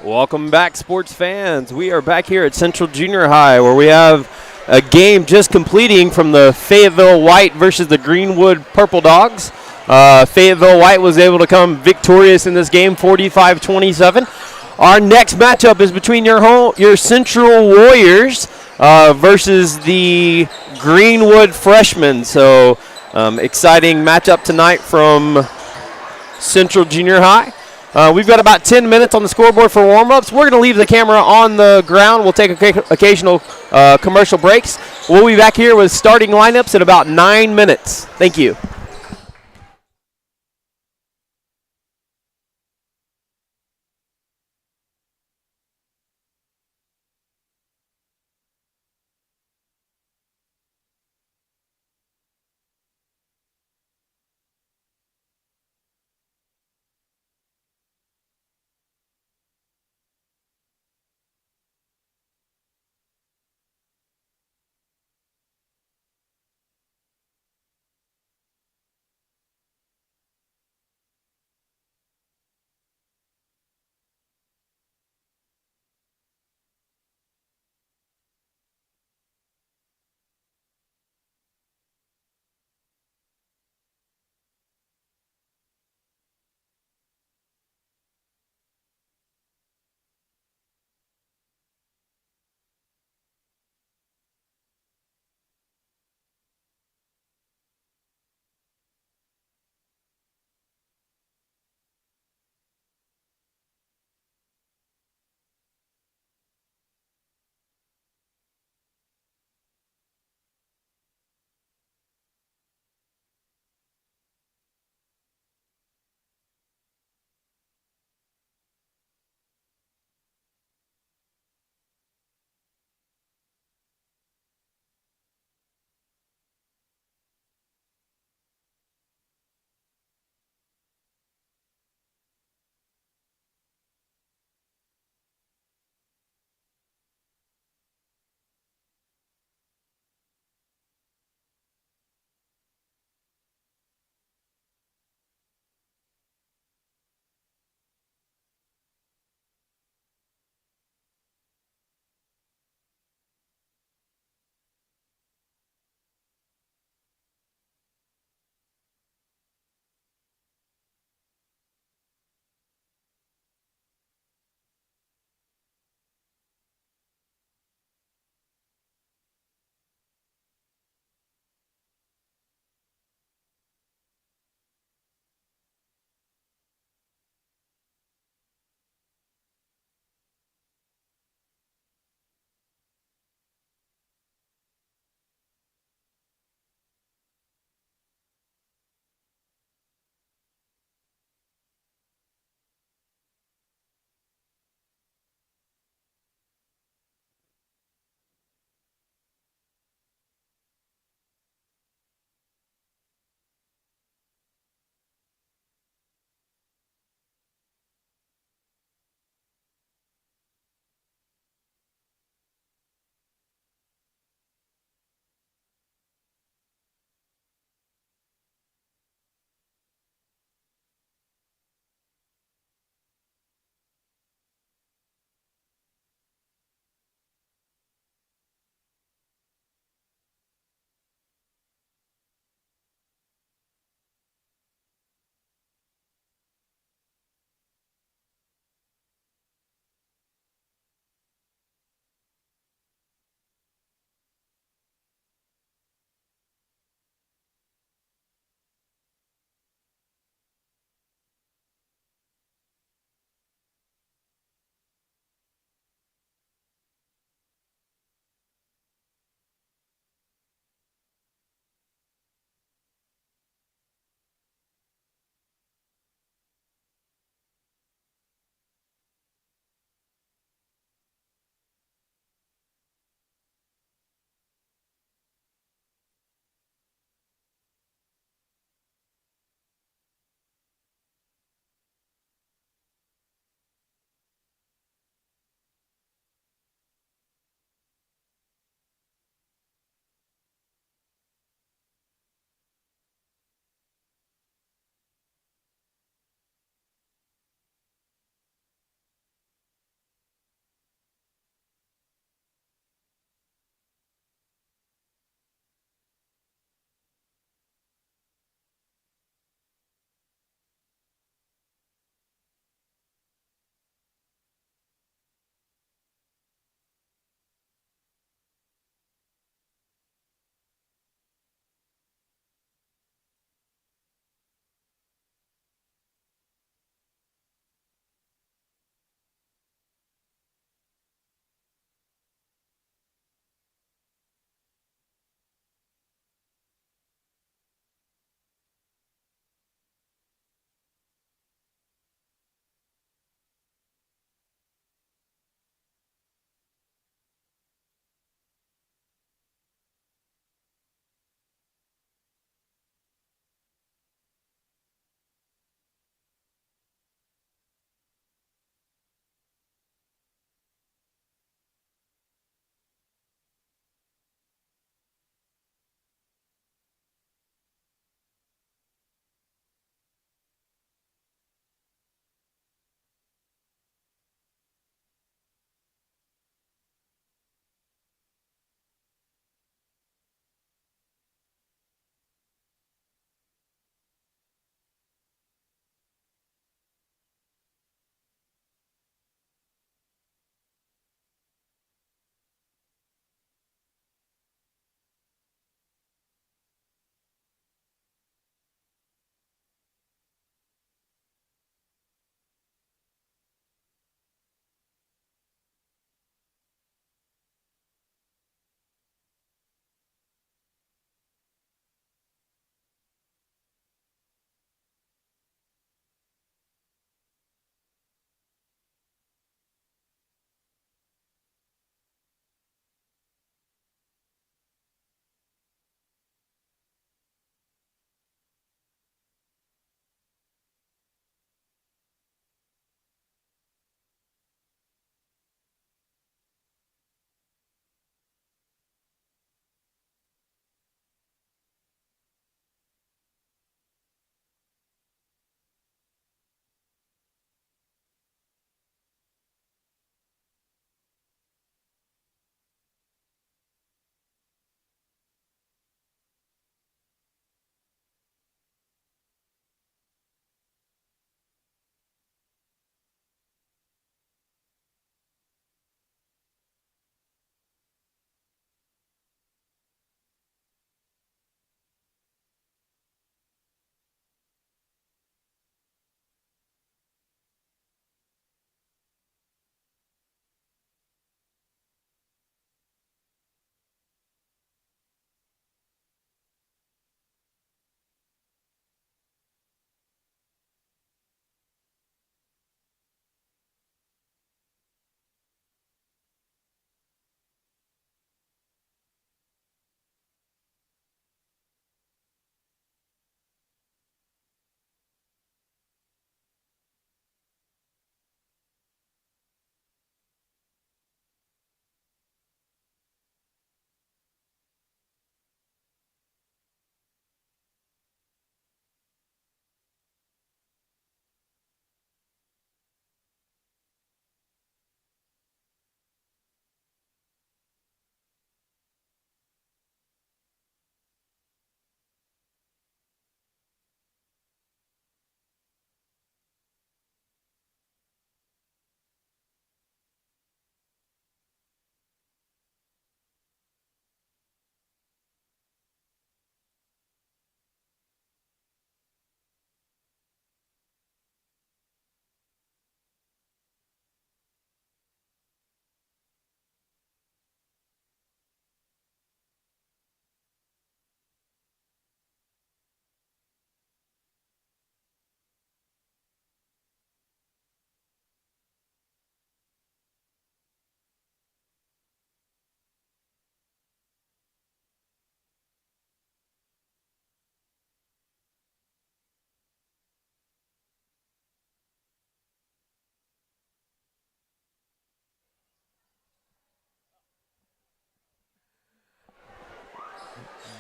Welcome back, sports fans. We are back here at Central Junior High where we have a game just completing from the Fayetteville White versus the Greenwood Purple Dogs. Fayetteville White was able to come victorious in this game, 45-27. Our next matchup is between your Central Warriors versus the Greenwood Freshmen. So exciting matchup tonight from Central Junior High. We've got about 10 minutes on the scoreboard for warm-ups. We're going to leave the camera on the ground. We'll take occasional commercial breaks. We'll be back here with starting lineups in about 9 minutes. Thank you.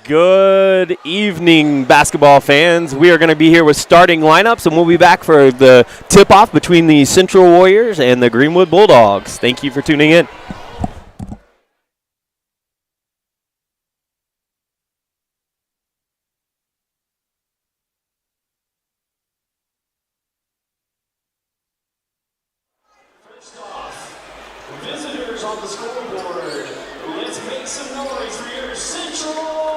Good evening, basketball fans. We are going to be here with starting lineups, and we'll be back for the tip-off between the Central Warriors and the Greenwood Bulldogs. Thank you for tuning in. First off, visitors on the scoreboard. Let's make some noise for your Central Warriors.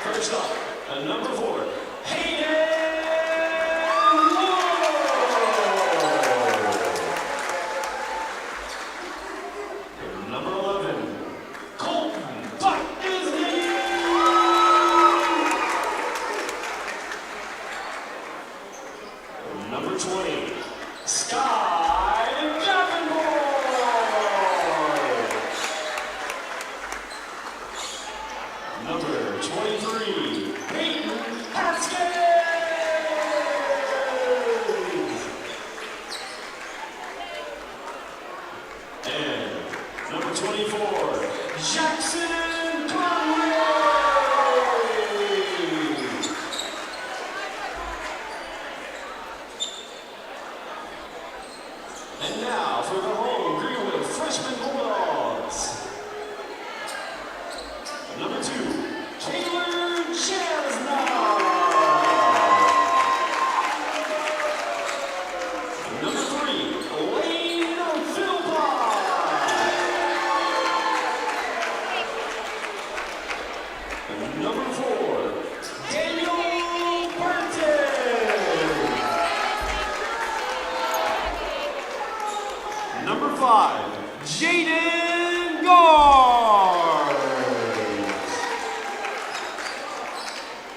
First up, number 4, Hayden Moore. Number 11, Colton Disney. Number 20, Sky Davenport. Number 23, Peyton Haskins. And number 24, Jackson Conway. And now for the home Greenwood freshman Bulldogs. Number 2, Taylor Chesnut. Number 3, Lane Philpott. Number 4, Daniel Burton. Number 5, Jaden Garnes.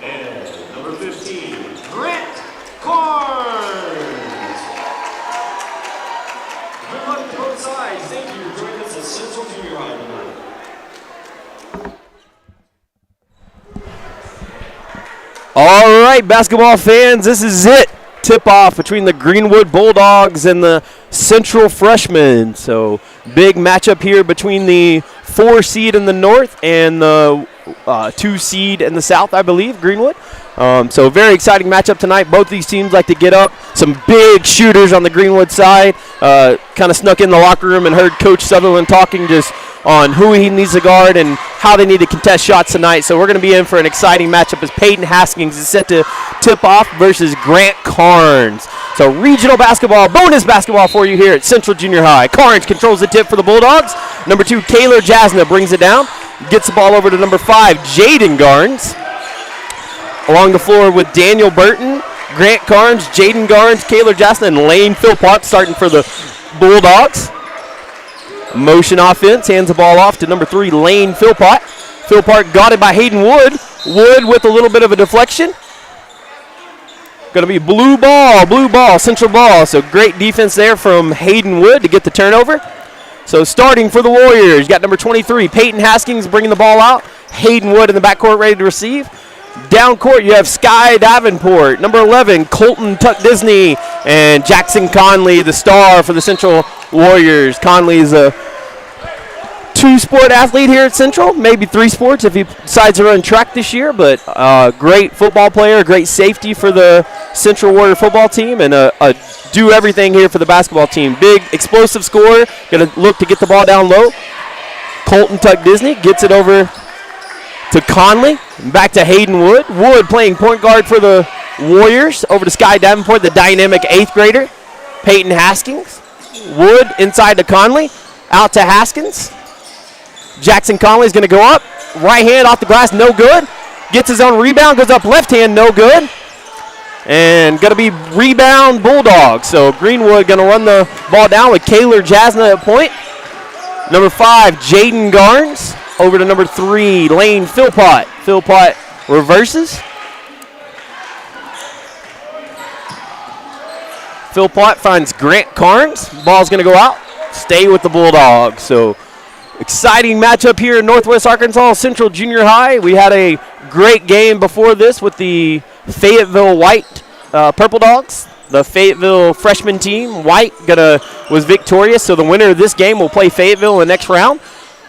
And number 15, Grant Carnes. Good luck to both sides. Thank you for joining us at Central Junior High tonight. All right, basketball fans, this is it. Tip-off between the Greenwood Bulldogs and the Central Freshmen. So big matchup here between the 4 seed in the north and the 2 seed in the south, I believe, Greenwood. So very exciting matchup tonight. Both these teams like to get up. Some big shooters on the Greenwood side. Kind of snuck in the locker room and heard Coach Sutherland talking just on who he needs to guard and how they need to contest shots tonight. So we're going to be in for an exciting matchup as Peyton Haskins is set to tip off versus Grant Carnes. So regional basketball, bonus basketball for you here at Central Junior High. Carnes controls the tip for the Bulldogs. Number 2, Kaylor Jasna brings it down. Gets the ball over to number 5, Jaden Garnes. Along the floor with Daniel Burton, Grant Carnes, Jaden Garnes, Kaylor Jasna, and Lane Philpott starting for the Bulldogs. Motion offense, hands the ball off to number 3, Lane Philpott. Philpott got it by Hayden Wood. Wood with a little bit of a deflection. Going to be blue ball, Central ball. So great defense there from Hayden Wood to get the turnover. So starting for the Warriors, you got number 23, Peyton Haskins bringing the ball out. Hayden Wood in the backcourt ready to receive. Down court, you have Sky Davenport. Number 11, Colton Disney. And Jackson Conley, the star for the Central Warriors. Conley is a 2-sport athlete here at Central, maybe 3 sports if he decides to run track this year, but great football player, great safety for the Central Warrior football team, and a do everything here for the basketball team. Big, explosive scorer, going to look to get the ball down low. Colton Disney gets it over to Conley, back to Hayden Wood. Wood playing point guard for the Warriors, over to Sky Davenport, the dynamic 8th grader. Peyton Haskins. Wood inside to Conley, out to Haskins. Jackson Conley is going to go up. Right hand off the glass, no good. Gets his own rebound, goes up left hand, no good. And going to be rebound Bulldogs. So Greenwood going to run the ball down with Kaylor Jasna at point. Number 5, Jaden Garnes. Over to number 3, Lane Philpott. Philpott reverses. Philpott finds Grant Carnes. Ball's going to go out. Stay with the Bulldogs. So exciting matchup here in Northwest Arkansas Central Junior High. We had a great game before this with the Fayetteville White Purple Dogs. the Fayetteville freshman team. White was victorious, so the winner of this game will play Fayetteville in the next round.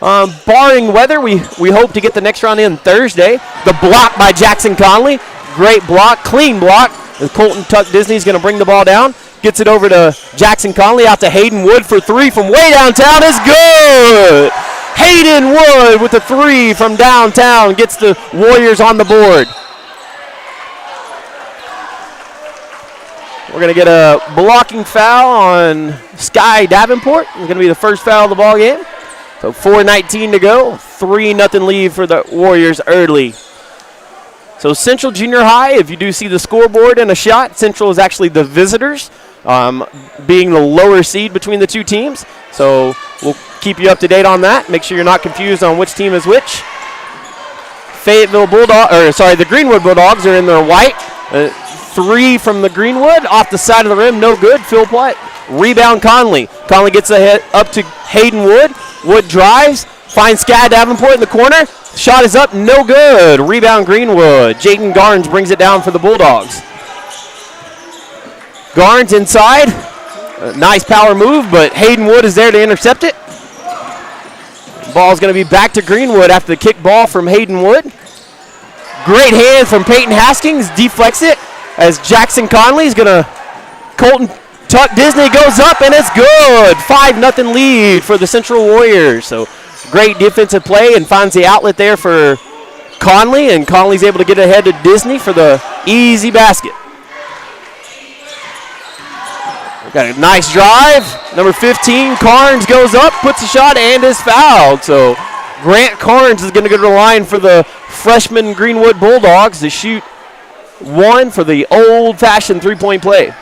Barring weather, we hope to get the next round in Thursday. The block by Jackson Conley. Great block, clean block. Colton Tuck Disney is going to bring the ball down. Gets it over to Jackson Conley, out to Hayden Wood for three from way downtown. Is good! Hayden Wood with the three from downtown gets the Warriors on the board. We're going to get a blocking foul on Sky Davenport. It's going to be the first foul of the ball game. So 4:19 to go. 3-0 lead for the Warriors early. So Central Junior High, if you do see the scoreboard and a shot, Central is actually the visitors, being the lower seed between the two teams. So we'll keep you up to date on that. Make sure you're not confused on which team is which. The Greenwood Bulldogs are in their white. Three from the Greenwood, off the side of the rim, no good. Phil Platt. Rebound Conley. Conley gets ahead up to Hayden Wood. Wood drives, finds Sky Davenport in the corner. Shot is up, no good. Rebound Greenwood. Jaden Garnes brings it down for the Bulldogs. Garnes inside. Nice power move, but Hayden Wood is there to intercept it. Ball's going to be back to Greenwood after the kick ball from Hayden Wood. Great hand from Peyton Haskins. Deflects it as Jackson Conley is going to. Colton Tuck Disney goes up, and it's good. 5-0 lead for the Central Warriors. So great defensive play and finds the outlet there for Conley, and Conley's able to get ahead to Disney for the easy basket. Got a nice drive. Number 15, Carnes goes up, puts a shot, and is fouled. So Grant Carnes is going to go to the line for the freshman Greenwood Bulldogs to shoot one for the old-fashioned three-point play.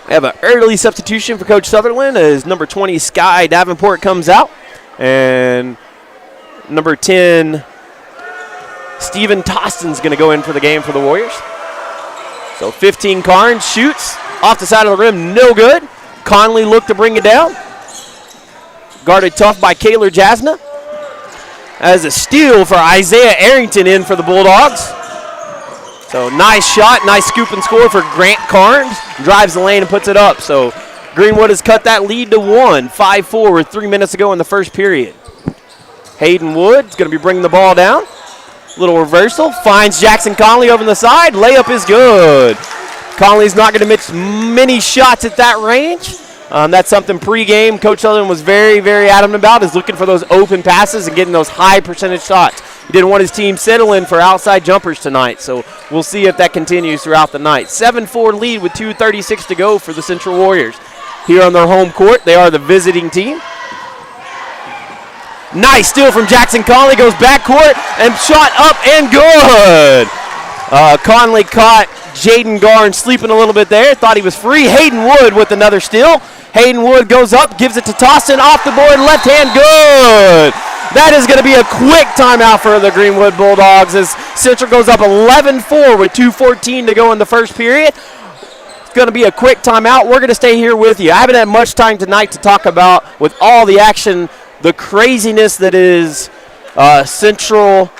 We have an early substitution for Coach Sutherland as number 20, Sky Davenport, comes out. And number 10, Steven Toston's going to go in for the game for the Warriors. So 15, Carnes shoots off the side of the rim, no good. Conley looked to bring it down. Guarded tough by Kaylor Jasna. As a steal for Isaiah Arrington in for the Bulldogs. So nice shot, nice scoop and score for Grant Carnes. Drives the lane and puts it up. So Greenwood has cut that lead to 1. 5-4 with 3 minutes to go in the first period. Hayden Wood is going to be bringing the ball down. Little reversal. Finds Jackson Conley over on the side. Layup is good. Conley's not going to miss many shots at that range. That's something pregame Coach Sutherland was very, very adamant about, is looking for those open passes and getting those high percentage shots. He didn't want his team settling for outside jumpers tonight, so we'll see if that continues throughout the night. 7-4 lead with 2:36 to go for the Central Warriors. Here on their home court, they are the visiting team. Nice steal from Jackson Conley, goes backcourt and shot up and good. Conley caught Jaden Garnes sleeping a little bit there, thought he was free. Hayden Wood with another steal. Hayden Wood goes up, gives it to Toston, off the board, left hand, good. That is going to be a quick timeout for the Greenwood Bulldogs as Central goes up 11-4 with 2:14 to go in the first period. It's going to be a quick timeout. We're going to stay here with you. I haven't had much time tonight to talk about, with all the action, the craziness that is Central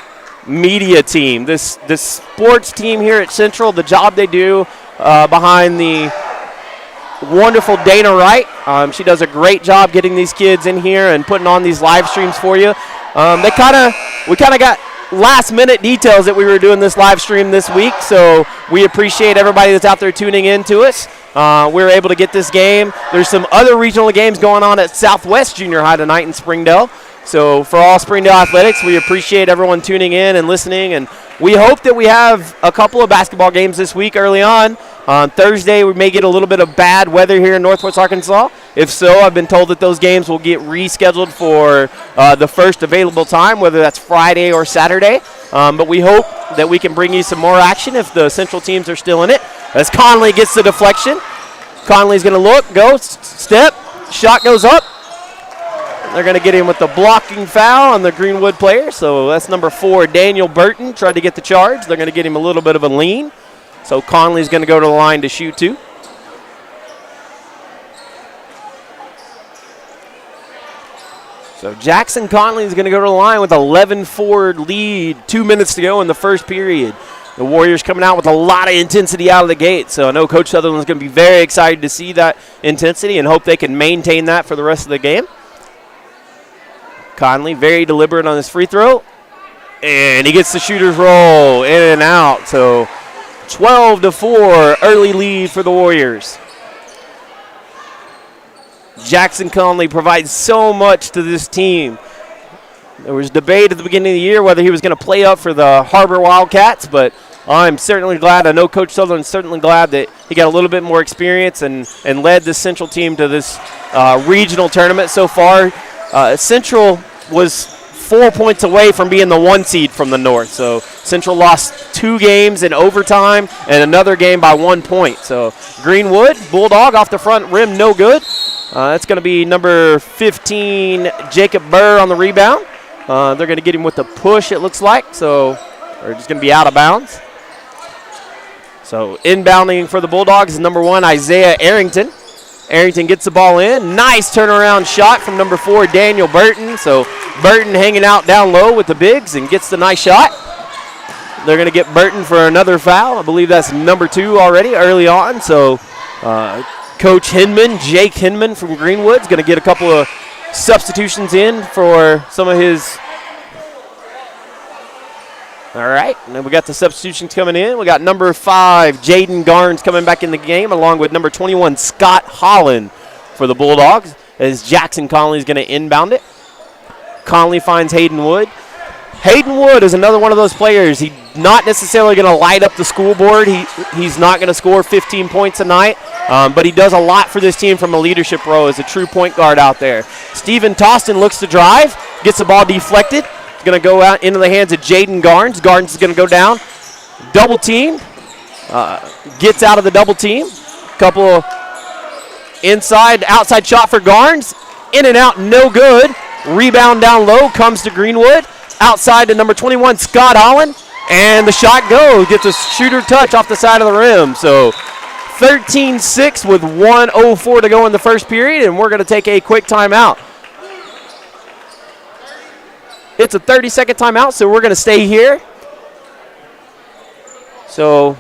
media team. This sports team here at Central, the job they do behind the wonderful Dana Wright. She does a great job getting these kids in here and putting on these live streams for you. We kind of got last minute details that we were doing this live stream this week, so we appreciate everybody that's out there tuning in to us. We were able to get this game. There's some other regional games going on at Southwest Junior High tonight in Springdale. So for all Springdale athletics, we appreciate everyone tuning in and listening, and we hope that we have a couple of basketball games this week early on. On Thursday, we may get a little bit of bad weather here in Northwest Arkansas. If so, I've been told that those games will get rescheduled for the first available time, whether that's Friday or Saturday. But we hope that we can bring you some more action if the Central teams are still in it. As Conley gets the deflection. Conley's going to look, go, step, shot goes up. They're going to get him with the blocking foul on the Greenwood player. So that's number 4, Daniel Burton, tried to get the charge. They're going to get him a little bit of a lean. So Conley's going to go to the line to shoot 2. So Jackson Conley is going to go to the line with 11-4 lead, 2 minutes to go in the first period. The Warriors coming out with a lot of intensity out of the gate, so I know Coach Sutherland's going to be very excited to see that intensity and hope they can maintain that for the rest of the game. Conley very deliberate on his free throw, and he gets the shooter's roll in and out. So 12-4 early lead for the Warriors. Jackson Conley provides so much to this team. There was debate at the beginning of the year whether he was going to play up for the HAR-BER Wildcats, but I'm certainly glad. I know Coach Sutherland's certainly glad that he got a little bit more experience and led the Central team to this regional tournament so far. Central was 4 points away from being the 1 seed from the North. So Central lost 2 games in overtime and another game by 1 point. So Greenwood, Bulldog off the front rim, no good. That's going to be number 15, Jacob Burr on the rebound. They're going to get him with the push, it looks like. So, or just going to be out of bounds. So inbounding for the Bulldogs is number 1, Isaiah Arrington. Arrington gets the ball in. Nice turnaround shot from number 4, Daniel Burton. So Burton hanging out down low with the bigs and gets the nice shot. They're going to get Burton for another foul. I believe that's number 2 already early on. So Coach Hinman, Jake Hinman from Greenwood, is going to get a couple of substitutions in for some of his. All right, and then we got the substitutions coming in. We got number 5, Jaden Garnes, coming back in the game, along with number 21, Scott Holland for the Bulldogs, as Jackson Conley is going to inbound it. Conley finds Hayden Wood. Hayden Wood is another one of those players. He's not necessarily going to light up the scoreboard. He's not going to score 15 points a night, but he does a lot for this team from a leadership role as a true point guard out there. Steven Toston looks to drive, gets the ball deflected. It's going to go out into the hands of Jaden Garnes. Garnes is going to go down. Double team. Gets out of the double team. Couple of outside shot for Garnes. In and out, no good. Rebound down low, comes to Greenwood. Outside to number 21, Scott Holland. And the shot goes. Gets a shooter touch off the side of the rim. So 13-6 with 1:04 to go in the first period, and we're going to take a quick timeout. It's a 30-second timeout, so we're going to stay here. So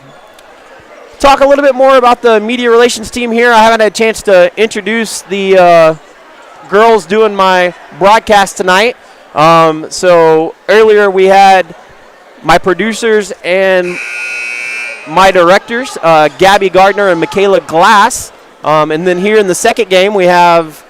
talk a little bit more about the media relations team here. I haven't had a chance to introduce the girls doing my broadcast tonight. So earlier we had my producers and my directors, Gabby Gardner and Michaela Glass. And then here in the second game we have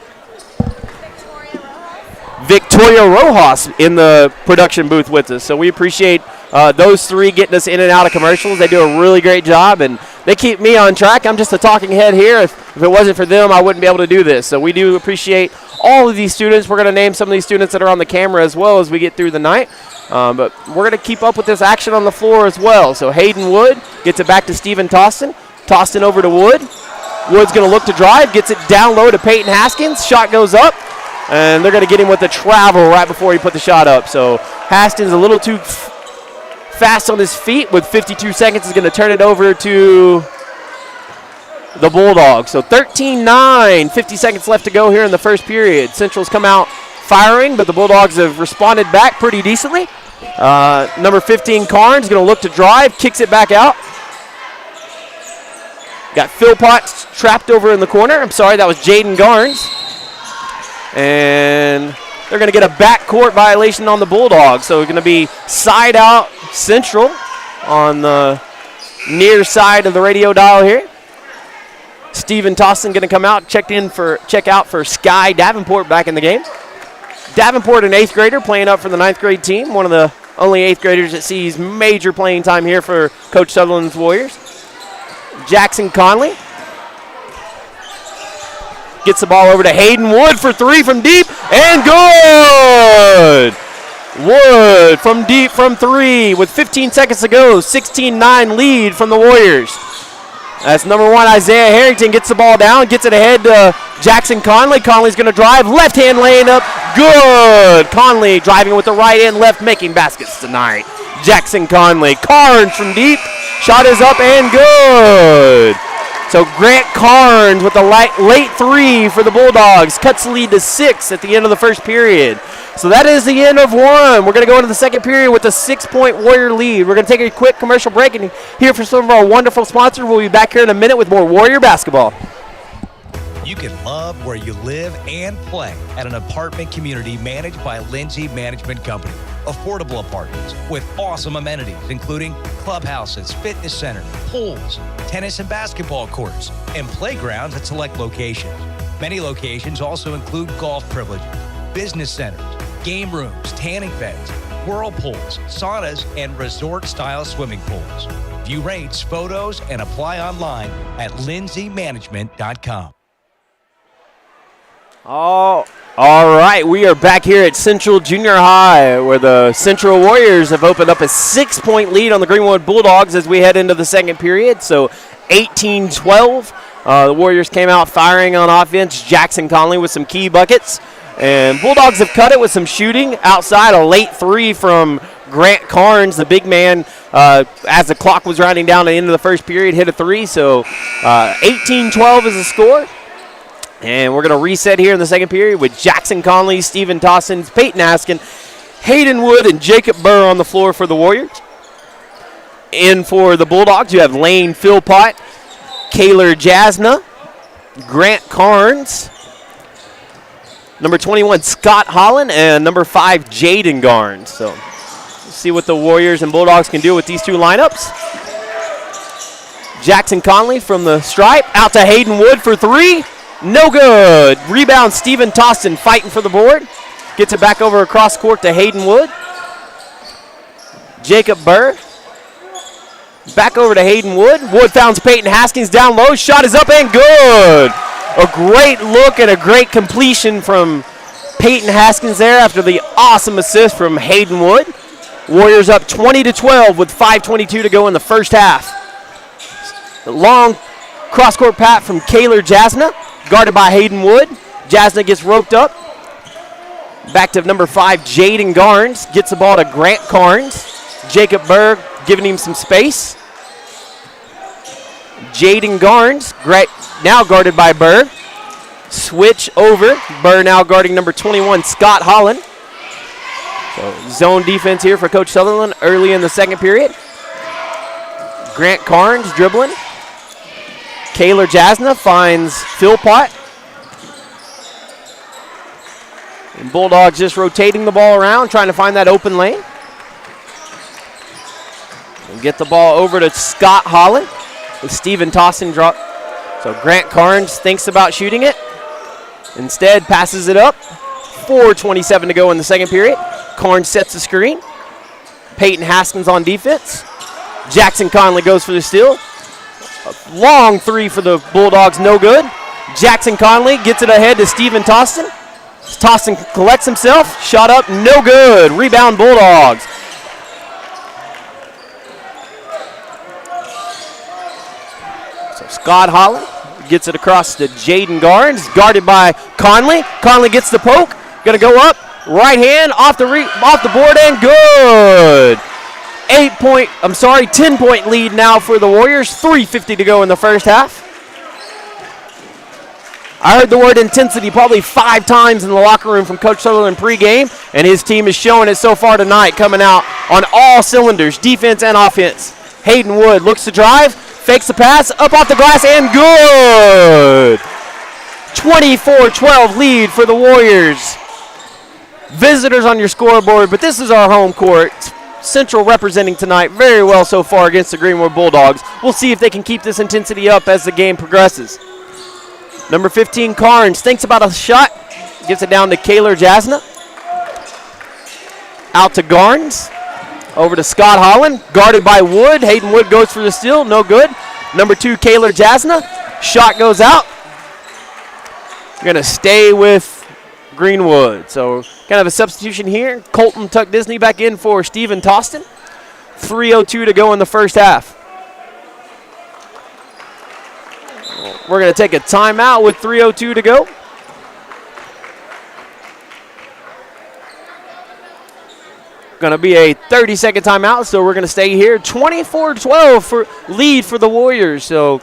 Victoria Rojas in the production booth with us. So we appreciate those 3 getting us in and out of commercials. They do a really great job, and they keep me on track. I'm just a talking head here. If it wasn't for them, I wouldn't be able to do this. So we do appreciate all of these students. We're going to name some of these students that are on the camera as well as we get through the night. But we're going to keep up with this action on the floor as well. So Hayden Wood gets it back to Steven Toston. Toston over to Wood. Wood's going to look to drive, gets it down low to Peyton Haskins. Shot goes up. And they're going to get him with the travel right before he put the shot up. So Haskins a little too fast on his feet with 52 seconds. Is going to turn it over to the Bulldogs. So 13-9, 50 seconds left to go here in the first period. Central's come out firing, but the Bulldogs have responded back pretty decently. Number 15, Carnes, going to look to drive, kicks it back out. Got Philpott trapped over in the corner. I'm sorry, that was Jaden Garnes. And they're going to get a backcourt violation on the Bulldogs. So it's going to be side out Central on the near side of the radio dial here. Steven Toston going to come out, check out for Sky Davenport back in the game. Davenport, an 8th grader, playing up for the 9th grade team. One of the only 8th graders that sees major playing time here for Coach Sutherland's Warriors. Jackson Conley gets the ball over to Hayden Wood for 3 from deep, and good! Wood from deep from 3 with 15 seconds to go. 16-9 lead from the Warriors. That's number 1, Isaiah Harrington gets the ball down, gets it ahead to Jackson Conley. Conley's going to drive, left hand laying up, good! Conley driving with the right and left, making baskets tonight. Jackson Conley, Carnes from deep, shot is up and good. So Grant Carnes with a late 3 for the Bulldogs. Cuts the lead to 6 at the end of the first period. So that is the end of one. We're going to go into the second period with a 6-point Warrior lead. We're going to take a quick commercial break and hear from some of our wonderful sponsors. We'll be back here in a minute with more Warrior basketball. You can love where you live and play at an apartment community managed by Lindsay Management Company. Affordable apartments with awesome amenities, including clubhouses, fitness center, pools, tennis and basketball courts, and playgrounds at select locations. Many locations also include golf privileges, business centers, game rooms, tanning beds, whirlpools, saunas, and resort-style swimming pools. View rates, photos, and apply online at lindsaymanagement.com. All right, we are back here at Central Junior High where the Central Warriors have opened up a 6-point lead on the Greenwood Bulldogs as we head into the second period. So 18-12. The Warriors came out firing on offense. Jackson Conley with some key buckets. And Bulldogs have cut it with some shooting outside. A late 3 from Grant Carnes, the big man, as the clock was rounding down at the end of the first period, hit a 3. So 18-12 is the score. And we're going to reset here in the second period with Jackson Conley, Steven Tossins, Peyton Haskin, Hayden Wood, and Jacob Burr on the floor for the Warriors. In for the Bulldogs, you have Lane Philpott, Kaylor Jasna, Grant Carnes, number 21, Scott Holland, and number 5, Jaden Garnes. So let's see what the Warriors and Bulldogs can do with these two lineups. Jackson Conley from the stripe, out to Hayden Wood for 3. No good. Rebound, Steven Tostin fighting for the board. Gets it back over across court to Hayden Wood. Jacob Burr. Back over to Hayden Wood. Wood founds Peyton Haskins down low. Shot is up and good. A great look and a great completion from Peyton Haskins there after the awesome assist from Hayden Wood. Warriors up 20-12 with 5:22 to go in the first half. The long cross-court pat from Kaylor Jasna. Guarded by Hayden Wood. Jasna gets roped up. Back to number 5, Jaden Garnes. Gets the ball to Grant Carnes. Jacob Burr giving him some space. Jaden Garnes, now guarded by Burr. Switch over. Burr now guarding number 21, Scott Holland. So zone defense here for Coach Sutherland early in the second period. Grant Carnes dribbling. Kaylor Jasna finds Philpott. And Bulldogs just rotating the ball around, trying to find that open lane. And get the ball over to Scott Holland with Steven Tossin drop. So Grant Carnes thinks about shooting it. Instead, passes it up. 4:27 to go in the second period. Carnes sets the screen. Peyton Haskins on defense. Jackson Conley goes for the steal. A long 3 for the Bulldogs, no good. Jackson Conley gets it ahead to Steven Tostin. Tostin collects himself. Shot up, no good. Rebound Bulldogs. So Scott Holland gets it across to Jaden Garnes, guarded by Conley. Conley gets the poke. Going to go up. Right hand off the board and good. 10-point lead now for the Warriors. 3:50 to go in the first half. I heard the word intensity probably 5 times in the locker room from Coach Sutherland pregame, and his team is showing it so far tonight, coming out on all cylinders, defense and offense. Hayden Wood looks to drive, fakes the pass, up off the glass, and good. 24-12 lead for the Warriors. Visitors on your scoreboard, but this is our home court. Central representing tonight very well so far against the Greenwood Bulldogs. We'll see if they can keep this intensity up as the game progresses. Number 15, Carnes, thinks about a shot. Gets it down to Kaylor Jasna. Out to Garnes. Over to Scott Holland. Guarded by Wood. Hayden Wood goes for the steal. No good. Number 2, Kaylor Jasna. Shot goes out. We're going to stay with Greenwood. So kind of a substitution here. Colton tucked Disney back in for Steven Tostin. 3:02 to go in the first half. We're going to take a timeout with 3:02 to go. Going to be a 30-second timeout, so we're going to stay here. 24-12 for lead for the Warriors. So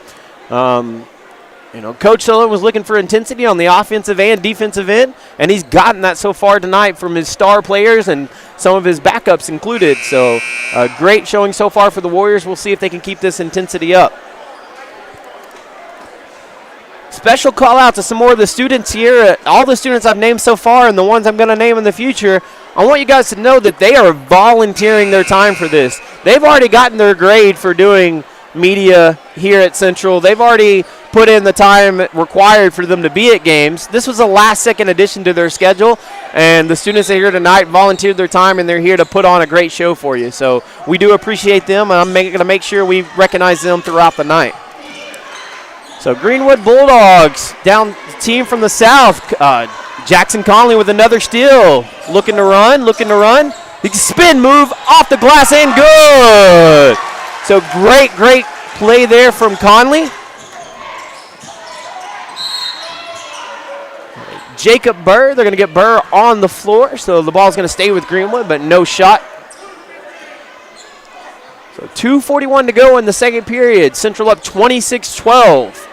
Coach Sullivan was looking for intensity on the offensive and defensive end, and he's gotten that so far tonight from his star players and some of his backups included. So great showing so far for the Warriors. We'll see if they can keep this intensity up. Special call out to some more of the students here. All the students I've named so far and the ones I'm going to name in the future, I want you guys to know that they are volunteering their time for this. They've already gotten their grade for doing media here at Central. They've already put in the time required for them to be at games. This was a last-second addition to their schedule, and the students that are here tonight volunteered their time, and they're here to put on a great show for you. So we do appreciate them, and I'm going to make sure we recognize them throughout the night. So Greenwood Bulldogs, down team from the south. Jackson Conley with another steal. Looking to run. He can spin move off the glass and good. So great play there from Conley. Jacob Burr, they're going to get Burr on the floor, so the ball's going to stay with Greenwood, but no shot. So 2:41 to go in the second period. Central up 26-12.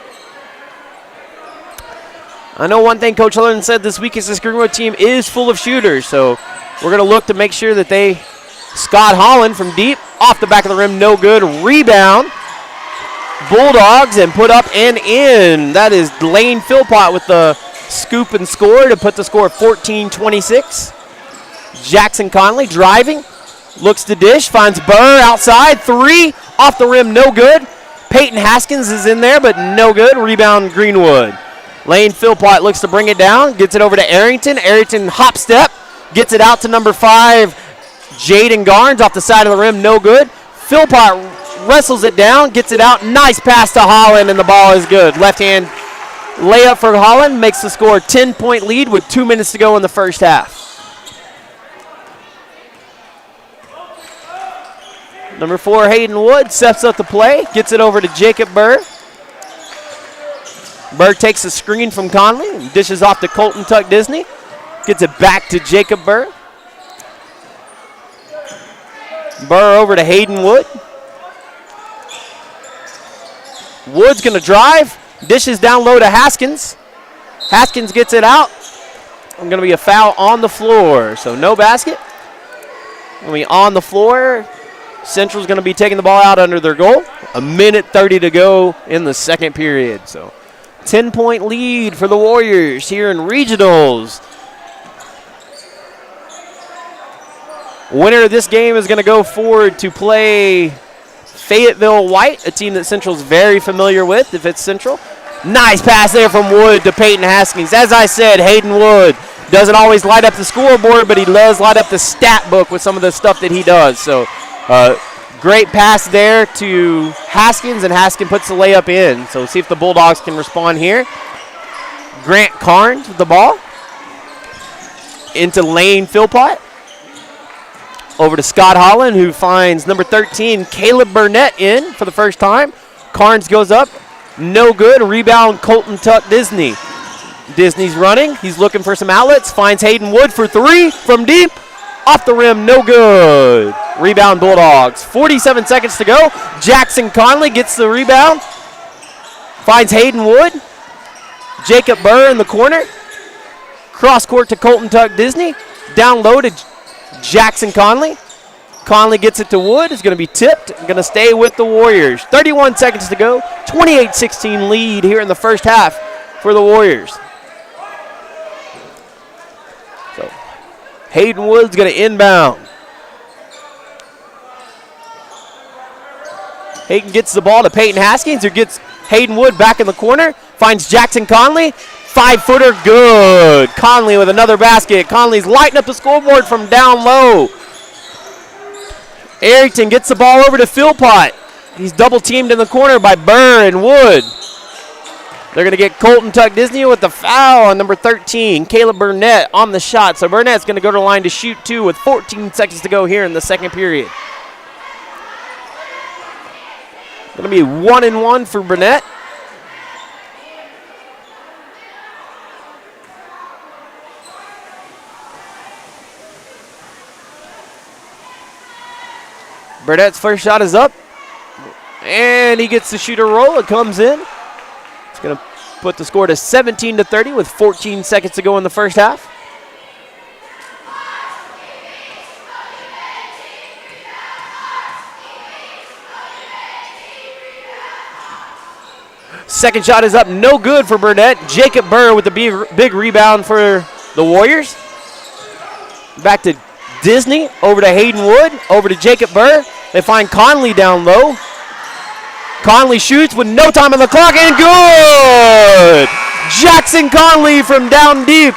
I know one thing Coach Sullivan said this week is this Greenwood team is full of shooters, so we're going to look to make sure that they Scott Holland from deep, off the back of the rim, no good. Rebound. Bulldogs and put up and in. That is Lane Philpott with the scoop and score to put the score 14-26. Jackson Conley driving. Looks to dish, finds Burr outside. Three, off the rim, no good. Peyton Haskins is in there, but no good. Rebound Greenwood. Lane Philpott looks to bring it down, gets it over to Arrington. Arrington hop step, gets it out to number 5, Jaden Garnes off the side of the rim, no good. Philpott wrestles it down, gets it out. Nice pass to Holland, and the ball is good. Left hand layup for Holland makes the score 10-point lead with 2 minutes to go in the first half. Number 4, Hayden Wood, steps up the play, gets it over to Jacob Burr. Burr takes a screen from Conley and dishes off to Colton Tuck Disney. Gets it back to Jacob Burr. Burr over to Hayden Wood. Wood's going to drive. Dishes down low to Haskins. Haskins gets it out. Going to be a foul on the floor. So no basket. Going to be on the floor. Central's going to be taking the ball out under their goal. 1:30 to go in the second period. So 10-point lead for the Warriors here in regionals. Winner of this game is going to go forward to play Fayetteville White, a team that Central's very familiar with if it's Central. Nice pass there from Wood to Peyton Haskins. As I said, Hayden Wood doesn't always light up the scoreboard, but he does light up the stat book with some of the stuff that he does. So great pass there to Haskins, and Haskins puts the layup in. So see if the Bulldogs can respond here. Grant Carnes with the ball. Into Lane Philpott. Over to Scott Holland, who finds number 13, Caleb Burnett, in for the first time. Carnes goes up. No good. Rebound, Colton Tuck Disney. Disney's running. He's looking for some outlets. Finds Hayden Wood for 3 from deep. Off the rim, no good. Rebound Bulldogs. 47 seconds to go. Jackson Conley gets the rebound. Finds Hayden Wood. Jacob Burr in the corner. Cross court to Colton Tuck Disney. Down low to Jackson Conley. Conley gets it to Wood. It's going to be tipped. Going to stay with the Warriors. 31 seconds to go. 28-16 lead here in the first half for the Warriors. So Hayden Wood's going to inbound. Hayden gets the ball to Peyton Haskins, who gets Hayden Wood back in the corner. Finds Jackson Conley. 5-footer, good. Conley with another basket. Conley's lighting up the scoreboard from down low. Arrington gets the ball over to Philpott. He's double teamed in the corner by Burr and Wood. They're going to get Colton Tuck Disney with the foul on number 13, Caleb Burnett, on the shot. So Burnett's going to go to the line to shoot 2 with 14 seconds to go here in the second period. Going to be 1-1 for Burnett. Burnett's first shot is up, and he gets the shooter roll. It comes in. Going to put the score to 17-30 with 14 seconds to go in the first half. Second shot is up, no good for Burnett. Jacob Burr with the big rebound for the Warriors. Back to Disney, over to Hayden Wood, over to Jacob Burr. They find Conley down low. Conley shoots with no time on the clock, and good! Jackson Conley from down deep,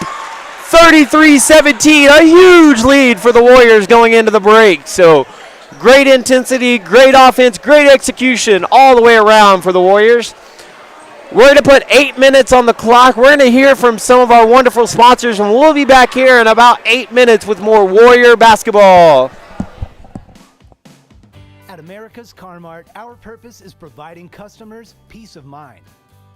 33-17, a huge lead for the Warriors going into the break. So great intensity, great offense, great execution all the way around for the Warriors. We're going to put 8 minutes on the clock. We're going to hear from some of our wonderful sponsors, and we'll be back here in about 8 minutes with more Warrior basketball. At America's Car Mart, our purpose is providing customers peace of mind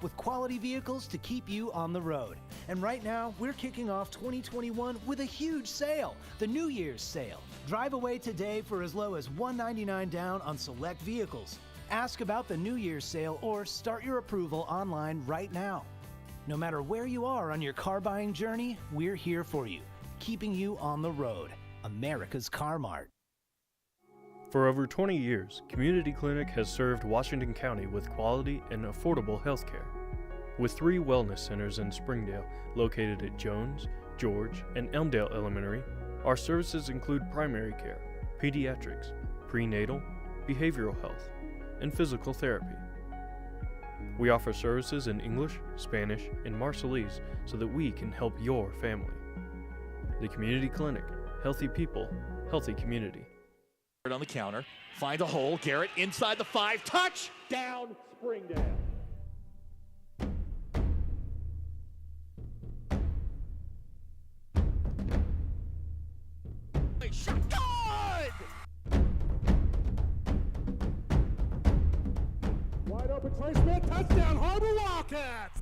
with quality vehicles to keep you on the road. And right now, we're kicking off 2021 with a huge sale, the New Year's sale. Drive away today for as low as $199 down on select vehicles. Ask about the New Year's sale or start your approval online right now. No matter where you are on your car buying journey, we're here for you, keeping you on the road. America's Car Mart. For over 20 years, Community Clinic has served Washington County with quality and affordable health care. With 3 wellness centers in Springdale, located at Jones, George, and Elmdale Elementary, our services include primary care, pediatrics, prenatal, behavioral health, and physical therapy. We offer services in English, Spanish, and Marshallese so that we can help your family. The Community Clinic, healthy people, healthy community. On the counter, find a hole, Garrett inside the 5, touchdown Springdale. Shot, good! Wide open placement, touchdown HAR-BER Wildcats!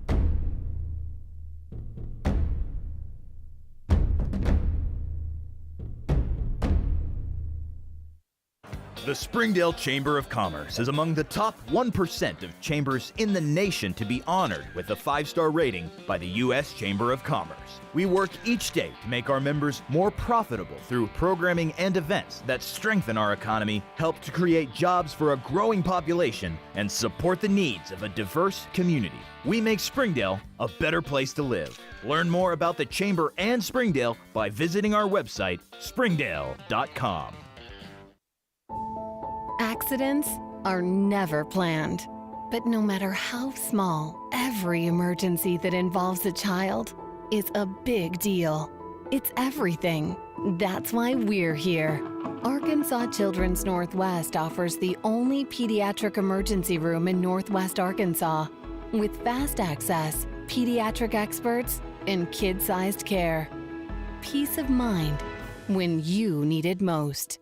The Springdale Chamber of Commerce is among the top 1% of chambers in the nation to be honored with a 5-star rating by the U.S. Chamber of Commerce. We work each day to make our members more profitable through programming and events that strengthen our economy, help to create jobs for a growing population, and support the needs of a diverse community. We make Springdale a better place to live. Learn more about the Chamber and Springdale by visiting our website, springdale.com. Accidents are never planned, but no matter how small, every emergency that involves a child is a big deal. It's everything. That's why we're here. Arkansas Children's Northwest offers the only pediatric emergency room in Northwest Arkansas with fast access, pediatric experts, and kid-sized care. Peace of mind when you need it most.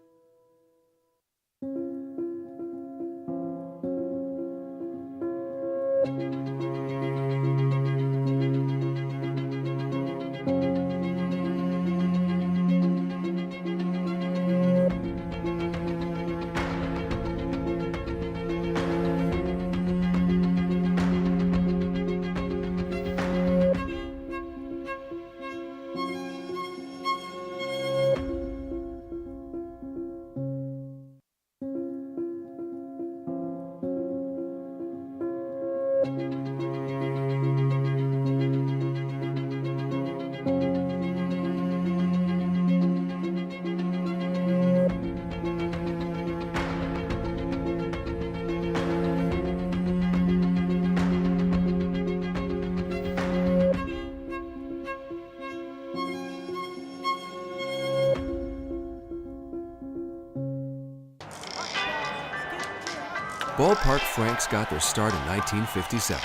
Ballpark Franks got their start in 1957,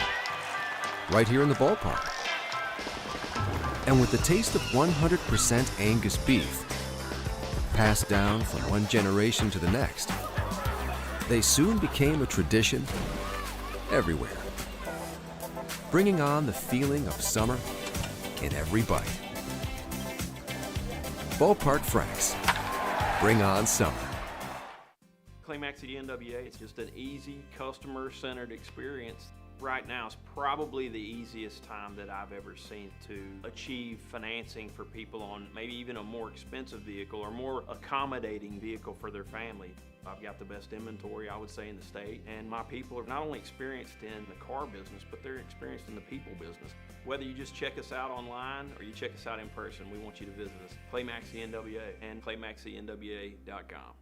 right here in the ballpark. And with the taste of 100% Angus beef, passed down from one generation to the next, they soon became a tradition everywhere, bringing on the feeling of summer in every bite. Ballpark Franks, bring on summer. Climax at the NWA, it's just an easy, customer-centered experience. right now is probably the easiest time that I've ever seen to achieve financing for people on maybe even a more expensive vehicle or more accommodating vehicle for their family. I've got the best inventory, I would say, in the state, and my people are not only experienced in the car business, but they're experienced in the people business. Whether you just check us out online or you check us out in person, we want you to visit us. Claymaxi NWA and claymaxinwa.com.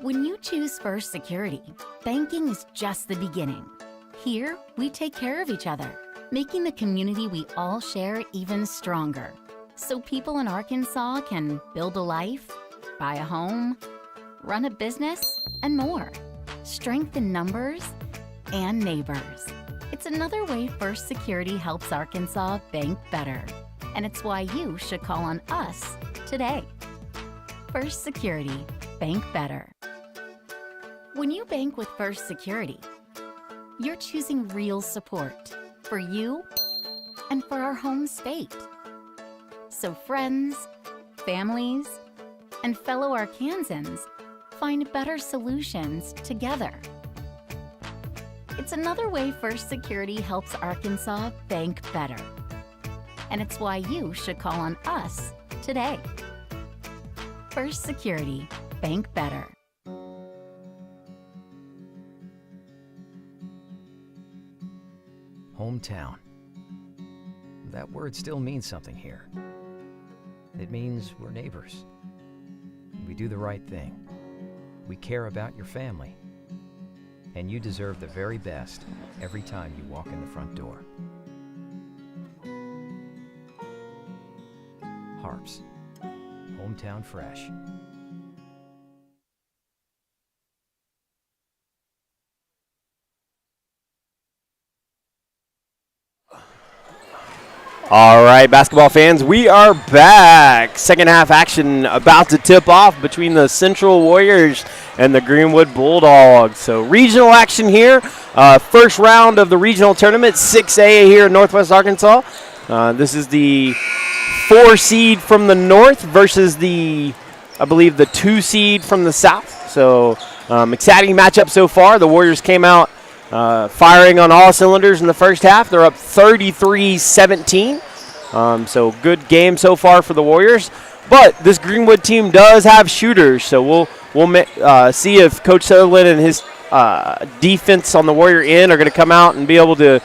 When you choose First Security, banking is just the beginning. Here, we take care of each other, making the community we all share even stronger. So people in Arkansas can build a life, buy a home, run a business, and more. Strength in numbers and neighbors. It's another way First Security helps Arkansas bank better. And it's why you should call on us today. First Security, bank better. When you bank with First Security, you're choosing real support for you and for our home state. So friends, families, and fellow Arkansans find better solutions together. It's another way First Security helps Arkansas bank better. And it's why you should call on us today. First Security, bank better. Hometown. That word still means something here. It means we're neighbors. We do the right thing. We care about your family. And you deserve the very best every time you walk in the front door. HAR-BER. Hometown Fresh. All right, basketball fans, we are back. Second half action about to tip off between the Central Warriors and the Greenwood Bulldogs. So regional action here. First round of the regional tournament, 6A here in Northwest Arkansas. This is the 4 seed from the north versus I believe the 2 seed from the south. So exciting matchup so far. The Warriors came out firing on all cylinders in the first half. They're up 33-17. So good game so far for the Warriors. But this Greenwood team does have shooters, so we'll see if Coach Sutherland and his defense on the Warrior end are going to come out and be able to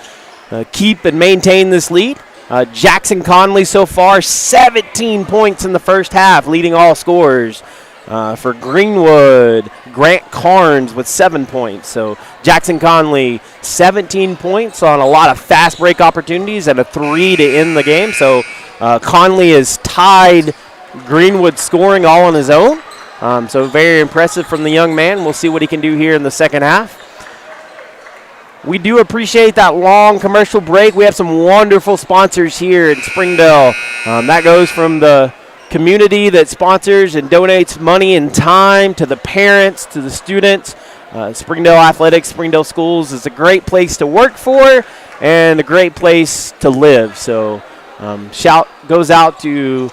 keep and maintain this lead. Jackson Conley so far 17 points in the first half, leading all scorers. For Greenwood, Grant Carnes with 7 points. So Jackson Conley, 17 points on a lot of fast break opportunities and a 3 to end the game. So Conley has tied Greenwood scoring all on his own. So very impressive from the young man. We'll see what he can do here in the second half. We do appreciate that long commercial break. We have some wonderful sponsors here in Springdale. That goes from the community that sponsors and donates money and time to the parents, to the students. Springdale Athletics, Springdale Schools is a great place to work for and a great place to live. So shout goes out to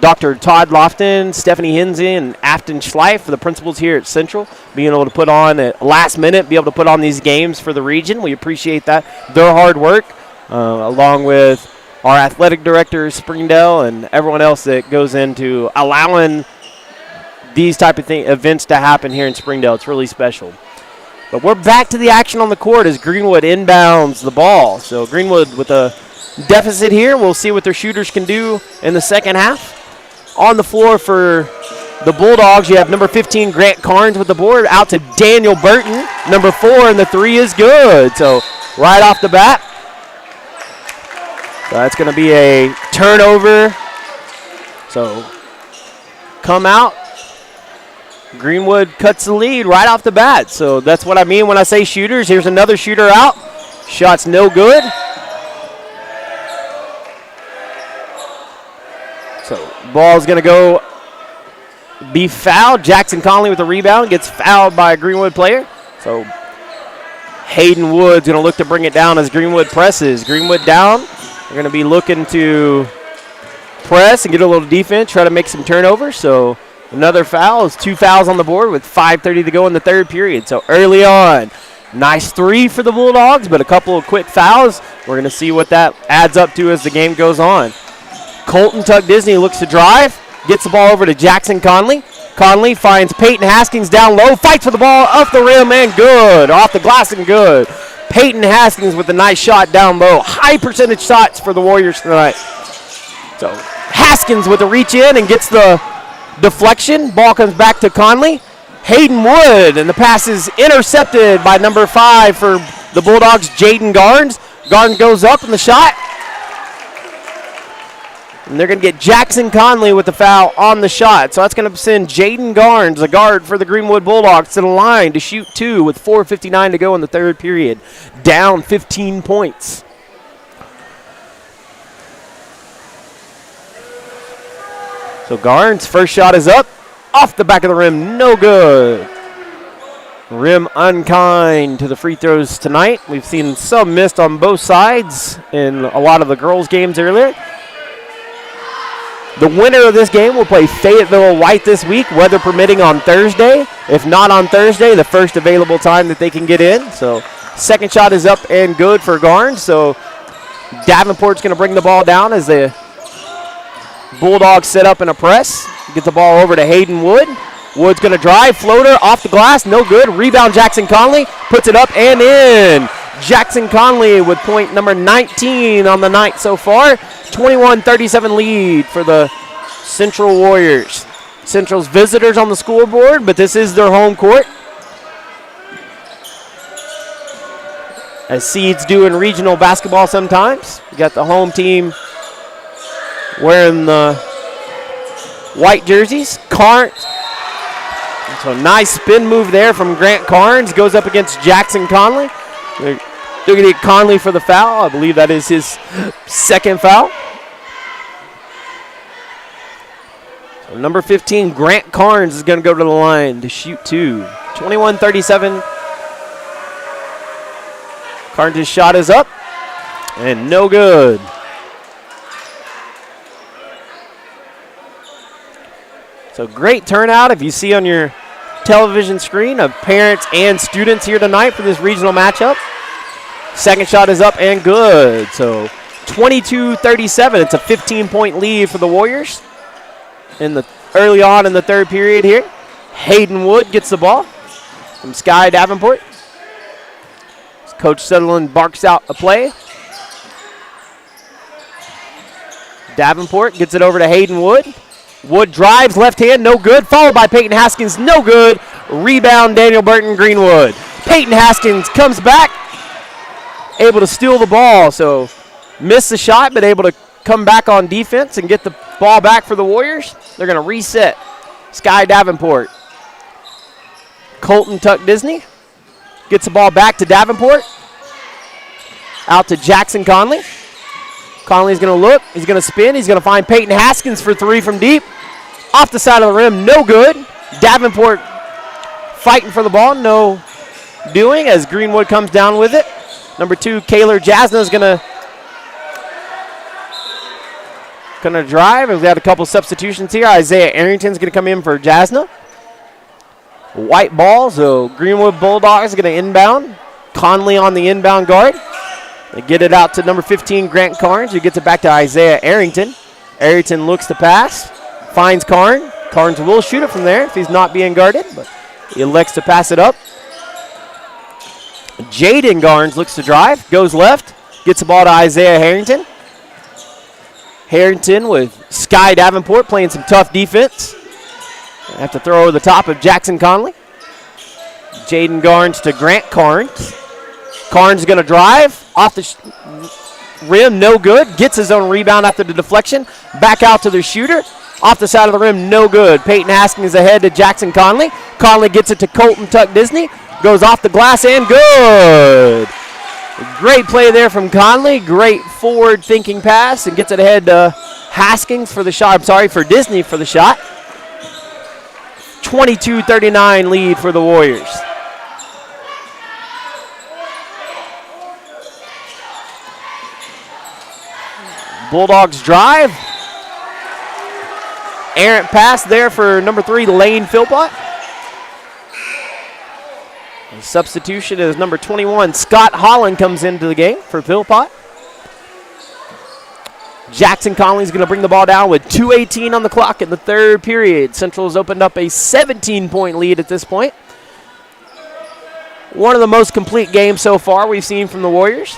Dr. Todd Lofton, Stephanie Hinsey, and Afton Schleif for the principals here at Central, being able to put on at last minute, be able to put on these games for the region. We appreciate that, their hard work, along with our athletic director, Springdale, and everyone else that goes into allowing these type of events to happen here in Springdale. It's really special. But we're back to the action on the court as Greenwood inbounds the ball. So Greenwood with a deficit here. We'll see what their shooters can do in the second half. On the floor for the Bulldogs, you have number 15, Grant Carnes with the board, out to Daniel Burton, number 4, and the 3 is good. So right off the bat, so that's going to be a turnover. So come out. Greenwood cuts the lead right off the bat. So that's what I mean when I say shooters. Here's another shooter out. Shot's no good. So ball's going to go be fouled. Jackson Conley with the rebound gets fouled by a Greenwood player. So Hayden Wood's going to look to bring it down as Greenwood presses. Greenwood down. They're going to be looking to press and get a little defense, try to make some turnovers. So another foul. It's 2 fouls on the board with 5:30 to go in the third period. So early on, nice 3 for the Bulldogs, but a couple of quick fouls. We're going to see what that adds up to as the game goes on. Colton Tuck Disney looks to drive, gets the ball over to Jackson Conley. Conley finds Peyton Haskins down low, fights for the ball off the rim and good. Off the glass and good. Peyton Haskins with a nice shot down low. High percentage shots for the Warriors tonight. So Haskins with a reach in and gets the deflection. Ball comes back to Conley. Hayden Wood, and the pass is intercepted by number 5 for the Bulldogs, Jaden Garnes. Garnes goes up in the shot. And they're going to get Jackson Conley with the foul on the shot. So that's going to send Jaden Garnes, a guard for the Greenwood Bulldogs, to the line to shoot 2 with 4:59 to go in the third period. Down 15 points. So Garnes' first shot is up. Off the back of the rim, no good. Rim unkind to the free throws tonight. We've seen some missed on both sides in a lot of the girls' games earlier. The winner of this game will play Fayetteville White this week, weather permitting, on Thursday. If not on Thursday, the first available time that they can get in. So second shot is up and good for Garnes. So Davenport's going to bring the ball down as the Bulldogs set up in a press. Get the ball over to Hayden Wood. Wood's going to drive, floater off the glass, no good. Rebound Jackson Conley, puts it up and in. Jackson Conley with point number 19 on the night so far. 21-37 lead for the Central Warriors. Central's visitors on the scoreboard, but this is their home court. As seeds do in regional basketball sometimes. You got the home team wearing the white jerseys. Carnes. So nice spin move there from Grant Carnes. Goes up against Jackson Conley. They're going to get Conley for the foul. I believe that is his second foul. So number 15, Grant Carnes, is going to go to the line to shoot 2. 21-37. Carnes' shot is up and no good. So great turnout, if you see on your television screen, of parents and students here tonight for this regional matchup. Second shot is up and good. So 22-37. It's a 15-point lead for the Warriors early on in the third period here. Hayden Wood gets the ball from Sky Davenport. Coach Sutherland barks out a play. Davenport gets it over to Hayden Wood. Wood drives, left hand, no good. Followed by Peyton Haskins, no good. Rebound, Daniel Burton, Greenwood. Peyton Haskins comes back, able to steal the ball. So missed the shot, but able to come back on defense and get the ball back for the Warriors. They're going to reset. Sky Davenport. Colton Tuck Disney gets the ball back to Davenport. Out to Jackson Conley. Conley's going to look. He's going to spin. He's going to find Peyton Haskins for 3 from deep. Off the side of the rim, no good. Davenport fighting for the ball, no doing as Greenwood comes down with it. Number 2, Kaylor Jasna is going to drive. We've got a couple substitutions here. Isaiah Arrington's going to come in for Jasna. White ball, so Greenwood Bulldogs are going to inbound. Conley on the inbound guard. They get it out to number 15, Grant Carnes, who gets it back to Isaiah Arrington. Arrington looks to pass, finds Carnes. Carnes will shoot it from there if he's not being guarded, but he elects to pass it up. Jaden Garnes looks to drive, goes left, gets the ball to Isaiah Harrington. Harrington with Sky Davenport playing some tough defense. Have to throw over the top of Jackson Conley. Jaden Garnes to Grant Carnes. Carnes is going to drive off the rim, no good. Gets his own rebound after the deflection. Back out to the shooter. Off the side of the rim, no good. Peyton Haskins ahead to Jackson Conley. Conley gets it to Colton Tuck Disney. Goes off the glass and good. Great play there from Conley. Great forward-thinking pass and gets it ahead to Haskins for the shot. I'm sorry, for Disney for the shot. 22-39 lead for the Warriors. Bulldogs drive. Errant pass there for number 3, Lane Philpott. The substitution is number 21, Scott Holland, comes into the game for Philpott. Jackson Conley's going to bring the ball down with 2:18 on the clock in the third period. Central has opened up a 17-point lead at this point. One of the most complete games so far we've seen from the Warriors.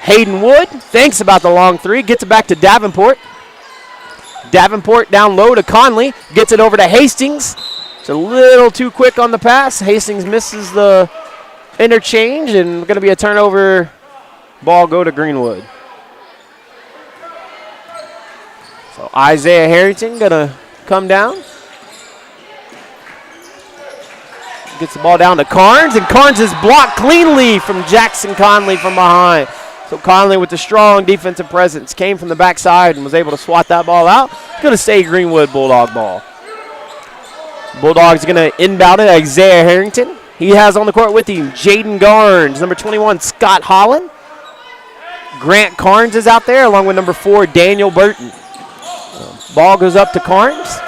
Hayden Wood thinks about the long three, gets it back to Davenport. Davenport down low to Conley, gets it over to Hastings. It's a little too quick on the pass. Hastings misses the interchange, and going to be a turnover. Ball go to Greenwood. So Isaiah Harrington going to come down. Gets the ball down to Carnes, and Carnes is blocked cleanly from Jackson Conley from behind. So Conley with the strong defensive presence came from the backside and was able to swat that ball out. It's going to stay Greenwood Bulldog ball. Bulldogs going to inbound it. Isaiah Harrington. He has on the court with him Jaden Garnes, number 21, Scott Holland. Grant Carnes is out there along with number 4, Daniel Burton. Ball goes up to Carnes.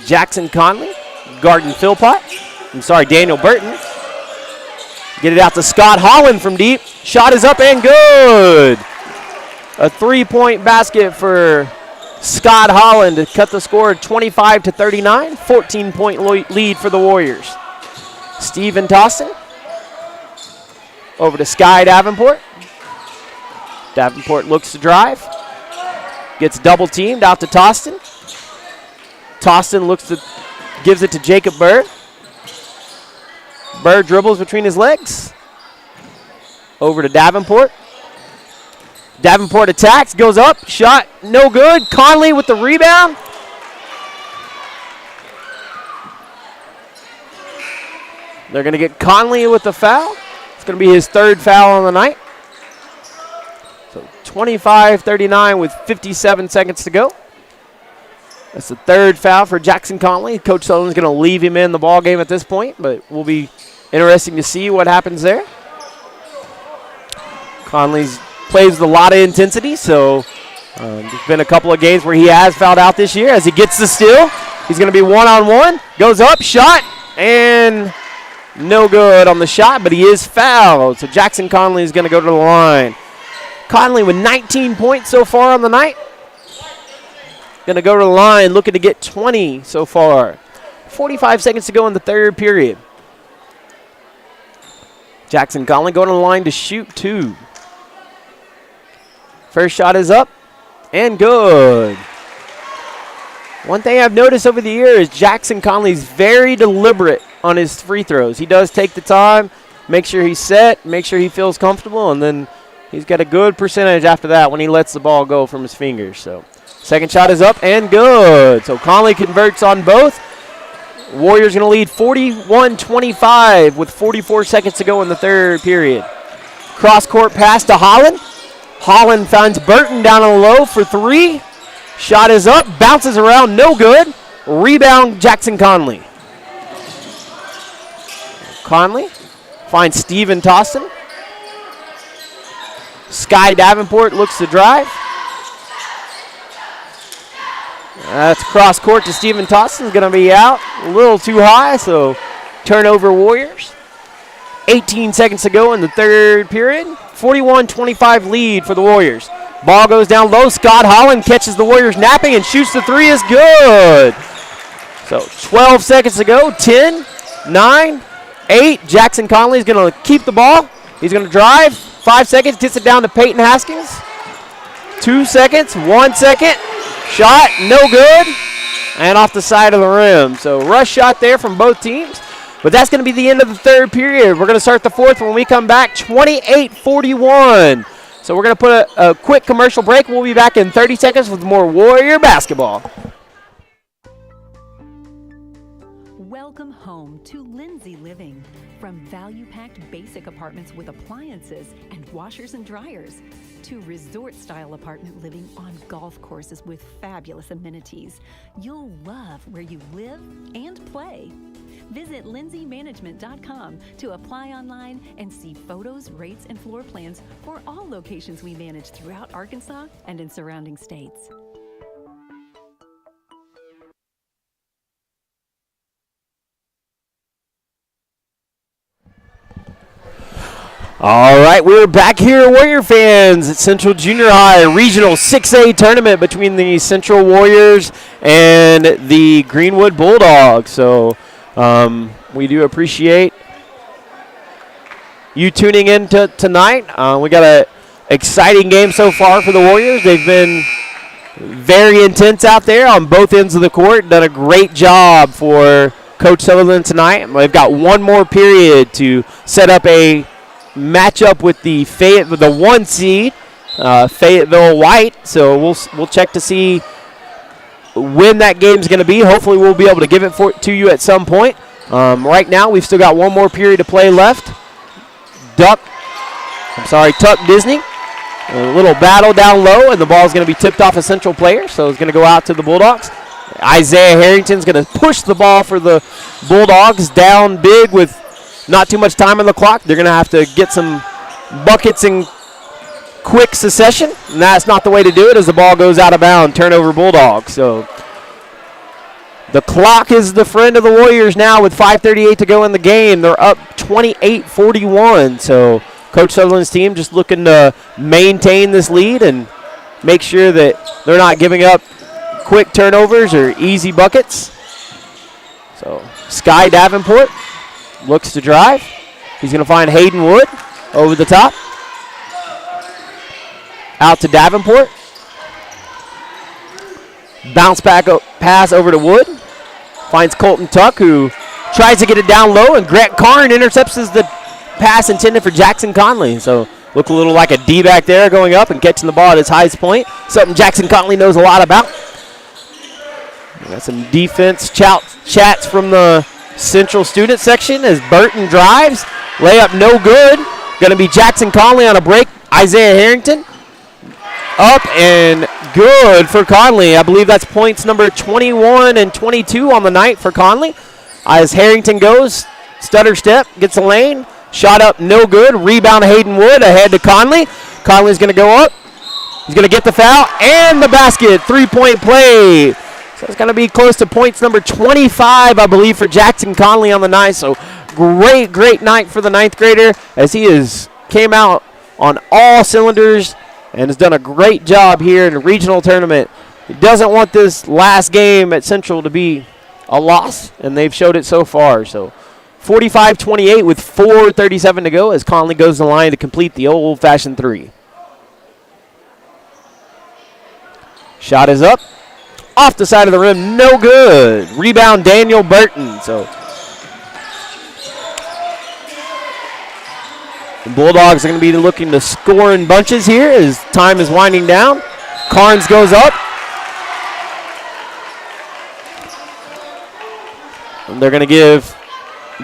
Jackson Conley, Garden Philpott. Daniel Burton. Get it out to Scott Holland from deep. Shot is up and good. A 3-point basket for Scott Holland to cut the score 25-39. 14-point lead for the Warriors. Steven Toston over to Sky Davenport. Davenport looks to drive. Gets double teamed out to Toston. Toston gives it to Jacob Bird. Bird dribbles between his legs. Over to Davenport. Davenport attacks, goes up, shot, no good. Conley with the rebound. They're going to get Conley with the foul. It's going to be his third foul on the night. So 25-39 with 57 seconds to go. That's the third foul for Jackson Conley. Coach Sullivan's going to leave him in the ball game at this point, but we'll be interesting to see what happens there. Conley's plays with a lot of intensity, so there's been a couple of games where he has fouled out this year. As he gets the steal, he's going to be one-on-one. Goes up, shot, and no good on the shot, but he is fouled. So Jackson Conley is going to go to the line. Conley with 19 points so far on the night. Going to go to the line, looking to get 20 so far. 45 seconds to go in the third period. Jackson Conley going to the line to shoot 2. First shot is up and good. One thing I've noticed over the year is Jackson Conley's very deliberate on his free throws. He does take the time, make sure he's set, make sure he feels comfortable, and then he's got a good percentage after that when he lets the ball go from his fingers. So second shot is up and good. So Conley converts on both. Warriors going to lead 41-25 with 44 seconds to go in the third period. Cross-court pass to Holland. Holland finds Burton down on the low for 3. Shot is up, bounces around, no good. Rebound, Jackson Conley. Conley finds Steven Toston. Sky Davenport looks to drive. That's cross court to Steven Toston. Going to be out a little too high, so turnover Warriors. 18 seconds to go in the third period. 41-25 lead for the Warriors. Ball goes down low. Scott Holland catches the Warriors napping and shoots the 3 is good. So 12 seconds to go. 10, 9, 8. Jackson Conley is going to keep the ball. He's going to drive. 5 seconds. Gets it down to Peyton Haskins. 2 seconds. 1 second. Shot. No good. And off the side of the rim. So rush shot there from both teams. But that's going to be the end of the third period. We're going to start the fourth when we come back. 28-41. So we're going to put a quick commercial break. We'll be back in 30 seconds with more Warrior basketball. Welcome home to Lindsay Living. From value-packed basic apartments with appliances and washers and dryers to resort-style apartment living on golf courses with fabulous amenities, you'll love where you live and play. Visit lindsaymanagement.com to apply online and see photos, rates, and floor plans for all locations we manage throughout Arkansas and in surrounding states. All right, we're back here, Warrior fans, at Central Junior High Regional 6A tournament between the Central Warriors and the Greenwood Bulldogs. So we do appreciate you tuning in tonight. We got an exciting game so far for the Warriors. They've been very intense out there on both ends of the court. Done a great job for Coach Sutherland tonight. They've got one more period to set up a matchup with the 1 seed, Fayetteville White. So we'll check to see when that game's going to be. Hopefully we'll be able to give it to you at some point. Right now we've still got one more period to play left. Tuck Disney. A little battle down low, and the ball's going to be tipped off a Central player, so it's going to go out to the Bulldogs. Isaiah Harrington's going to push the ball for the Bulldogs down big with not too much time on the clock. They're going to have to get some buckets in quick succession, and that's not the way to do it as the ball goes out of bounds. Turnover Bulldogs. So the clock is the friend of the Warriors now with 5:38 to go in the game. They're up 28-41. So Coach Sutherland's team just looking to maintain this lead and make sure that they're not giving up quick turnovers or easy buckets. So Sky Davenport looks to drive. He's going to find Hayden Wood over the top. Out to Davenport. Bounce back pass over to Wood. Finds Colton Tuck, who tries to get it down low, and Grant Karn intercepts the pass intended for Jackson Conley. So look a little like a D back there going up and catching the ball at its highest point. Something Jackson Conley knows a lot about. We got some defense chats from the Central student section as Burton drives. Layup no good. Going to be Jackson Conley on a break. Isaiah Harrington up and good for Conley. I believe that's points number 21 and 22 on the night for Conley. As Harrington goes, stutter step, gets a lane. Shot up no good. Rebound Hayden Wood ahead to Conley. Conley's going to go up. He's going to get the foul and the basket. 3-point play. So it's going to be close to points number 25, I believe, for Jackson Conley on the night. So great night for the 9th grader as he came out on all cylinders and has done a great job here in the regional tournament. He doesn't want this last game at Central to be a loss, and they've showed it so far. So 45-28 with 4:37 to go as Conley goes to the line to complete the old-fashioned three. Shot is up. Off the side of the rim, no good. Rebound, Daniel Burton. So the Bulldogs are going to be looking to score in bunches here as time is winding down. Carnes goes up. And they're going to give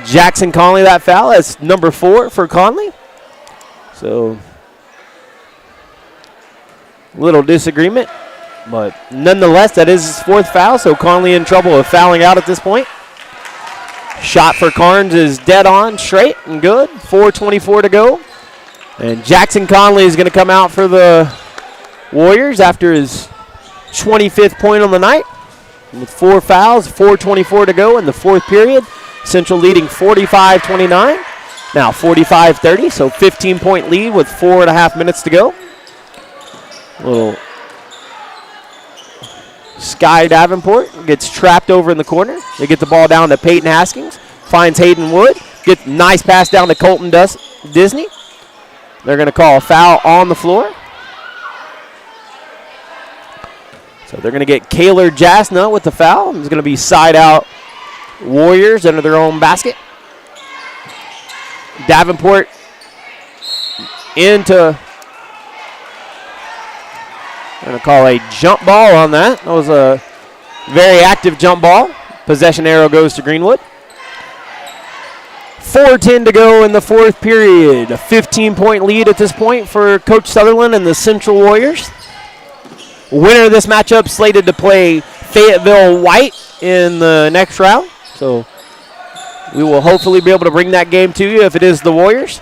Jackson Conley that foul. That's number 4 for Conley. So little disagreement. But nonetheless, that is his 4th foul, so Conley in trouble of fouling out at this point. Shot for Carnes is dead on, straight and good. 4:24 to go. And Jackson Conley is going to come out for the Warriors after his 25th point on the night. With 4 fouls, 4:24 to go in the 4th period. Central leading 45-29. Now 45-30, so 15-point lead with 4.5 minutes to go. Little Sky Davenport gets trapped over in the corner. They get the ball down to Peyton Haskins. Finds Hayden Wood. Gets nice pass down to Colton Disney. They're going to call a foul on the floor. So they're going to get Kaylor Jasna with the foul. It's going to be side out Warriors under their own basket. Davenport into... I'm going to call a jump ball on that. That was a very active jump ball. Possession arrow goes to Greenwood. 4:10 to go in the fourth period. A 15-point lead at this point for Coach Sutherland and the Central Warriors. Winner of this matchup slated to play Fayetteville White in the next round. So we will hopefully be able to bring that game to you if it is the Warriors.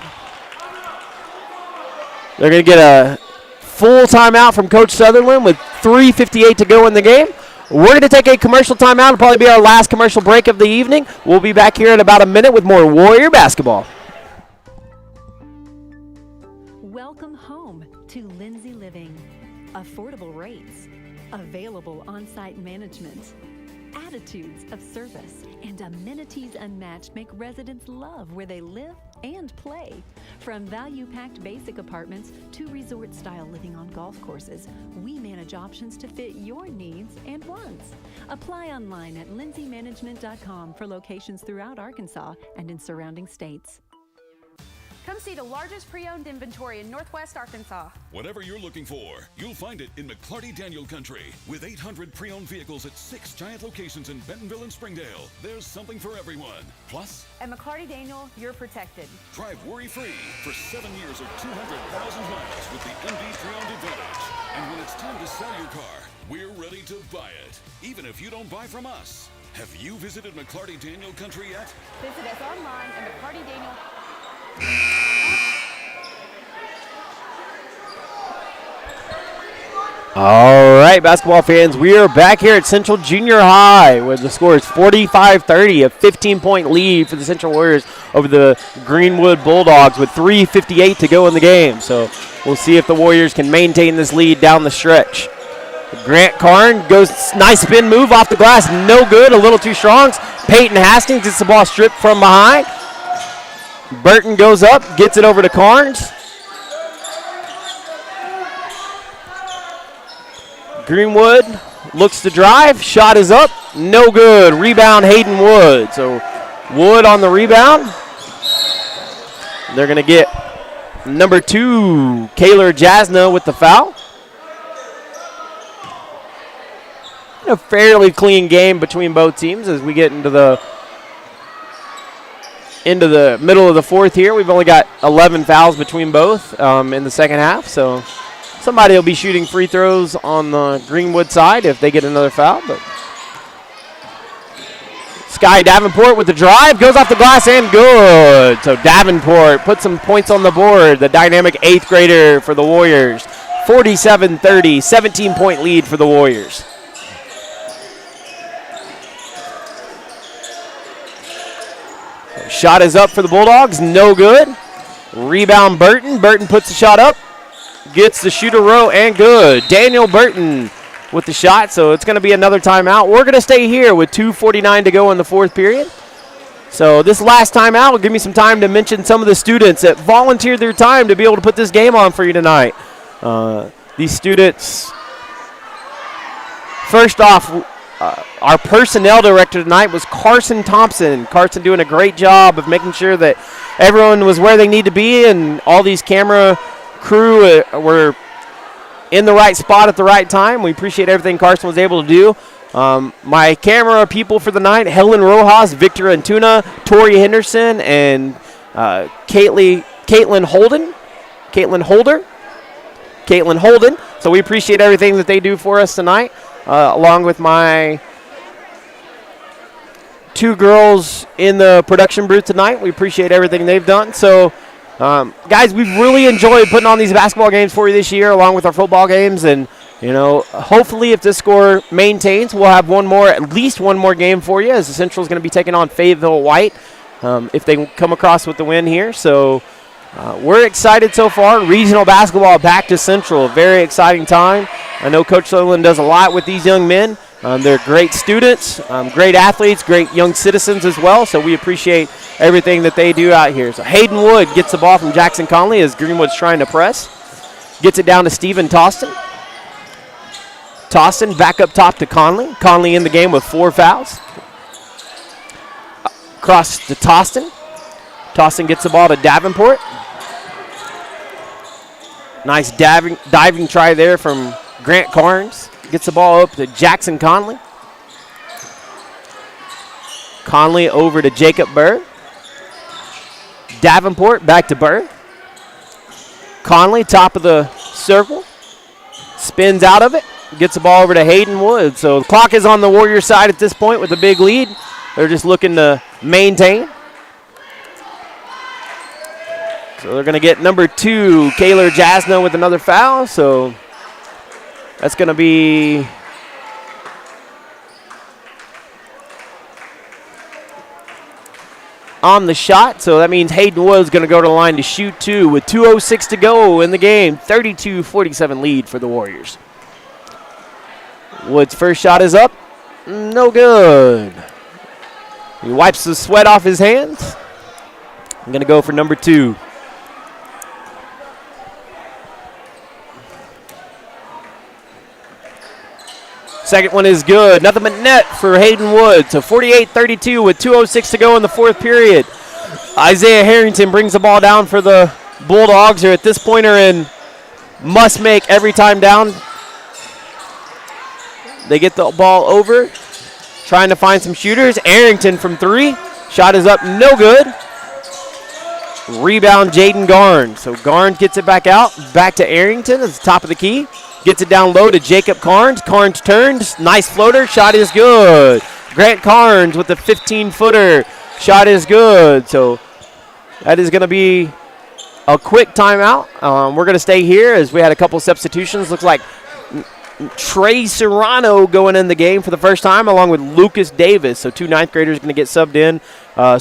They're going to get a full timeout from Coach Sutherland with 3:58 to go in the game. We're going to take a commercial timeout. It'll probably be our last commercial break of the evening. We'll be back here in about a minute with more Warrior basketball. Welcome home to Lindsay Living. Affordable rates, available on-site management, attitudes of service, and amenities unmatched make residents love where they live and play. From value-packed basic apartments to resort-style living on golf courses, we manage options to fit your needs and wants. Apply online at lindsaymanagement.com for locations throughout Arkansas and in surrounding states. Come see the largest pre-owned inventory in Northwest Arkansas. Whatever you're looking for, you'll find it in McClarty Daniel Country. With 800 pre-owned vehicles at 6 giant locations in Bentonville and Springdale, there's something for everyone. Plus, At McClarty Daniel, you're protected. drive worry-free for 7 years or 200,000 miles with the MD Pre-Owned Advantage. And when it's time to sell your car, we're ready to buy it, even if you don't buy from us. Have you visited McClarty Daniel Country yet? Visit us online at McClarty Daniel. All right, basketball fans, we are back here at Central Junior High where the score is 45-30, a 15-point lead for the Central Warriors over the Greenwood Bulldogs with 3:58 to go in the game. So we'll see if the Warriors can maintain this lead down the stretch. Grant Karn goes, nice spin move off the glass, no good, a little too strong. Peyton Hastings gets the ball stripped from behind. Burton goes up, gets it over to Carnes. Greenwood looks to drive, shot is up, no good. Rebound Hayden Wood. So Wood on the rebound. They're going to get number 2, Kaylor Jasna with the foul. A fairly clean game between both teams as we get into the middle of the fourth here. We've only got 11 fouls between both in the second half, so somebody will be shooting free throws on the Greenwood side if they get another foul. But Sky Davenport with the drive, goes off the glass and good. So Davenport puts some points on the board, the dynamic 8th grader for the Warriors. 47-30, 17-point lead for the Warriors. Shot is up for the Bulldogs, no good. Rebound Burton. Burton puts the shot up, gets the shooter row and good. Daniel Burton with the shot, so it's going to be another timeout. We're going to stay here with 2:49 to go in the fourth period. So this last timeout will give me some time to mention some of the students that volunteered their time to be able to put this game on for you tonight. These students, first off, our personnel director tonight was Carson Thompson. Carson doing a great job of making sure that everyone was where they need to be and all these camera crew were in the right spot at the right time. We appreciate everything Carson was able to do. My camera people for the night, Helen Rojas, Victor Antuna, Tori Henderson, and Caitlin Holden. So we appreciate everything that they do for us tonight. Along with my 2 girls in the production booth tonight. We appreciate everything they've done. So, guys, we've really enjoyed putting on these basketball games for you this year, along with our football games. And, hopefully if this score maintains, we'll have at least one more game for you, as the Central is going to be taking on Fayetteville White if they come across with the win here. So, we're excited so far. Regional basketball back to Central. Very exciting time. I know Coach Sutherland does a lot with these young men. They're great students, great athletes, great young citizens as well. So we appreciate everything that they do out here. So Hayden Wood gets the ball from Jackson Conley as Greenwood's trying to press. Gets it down to Stephen Toston. Toston back up top to Conley. Conley in the game with 4 fouls. Across to Toston. Toston gets the ball to Davenport. Nice diving try there from Grant Carnes. Gets the ball up to Jackson Conley. Conley over to Jacob Burr. Davenport back to Burr. Conley, top of the circle. Spins out of it. Gets the ball over to Hayden Wood. So the clock is on the Warriors side at this point with a big lead. They're just looking to maintain. So they're going to get number 2, Kaylor Jasno, with another foul. So that's going to be on the shot. So that means Hayden Wood's going to go to the line to shoot 2 with 2:06 to go in the game. 32-47 lead for the Warriors. Wood's first shot is up. No good. He wipes the sweat off his hands. I'm going to go for number 2. Second one is good. Nothing but net for Hayden Wood. So 48-32 with 2:06 to go in the fourth period. Isaiah Harrington brings the ball down for the Bulldogs, who at this point are in must-make every time down. They get the ball over, trying to find some shooters. Arrington from 3. Shot is up, no good. Rebound, Jaden Garn. So Garn gets it back out. Back to Arrington at the top of the key. Gets it down low to Jacob Carnes. Carnes turns. Nice floater. Shot is good. Grant Carnes with the 15-footer. Shot is good. So that is going to be a quick timeout. We're going to stay here as we had a couple substitutions. Looks like Trey Serrano going in the game for the first time along with Lucas Davis. So 2 ninth graders going to get subbed in.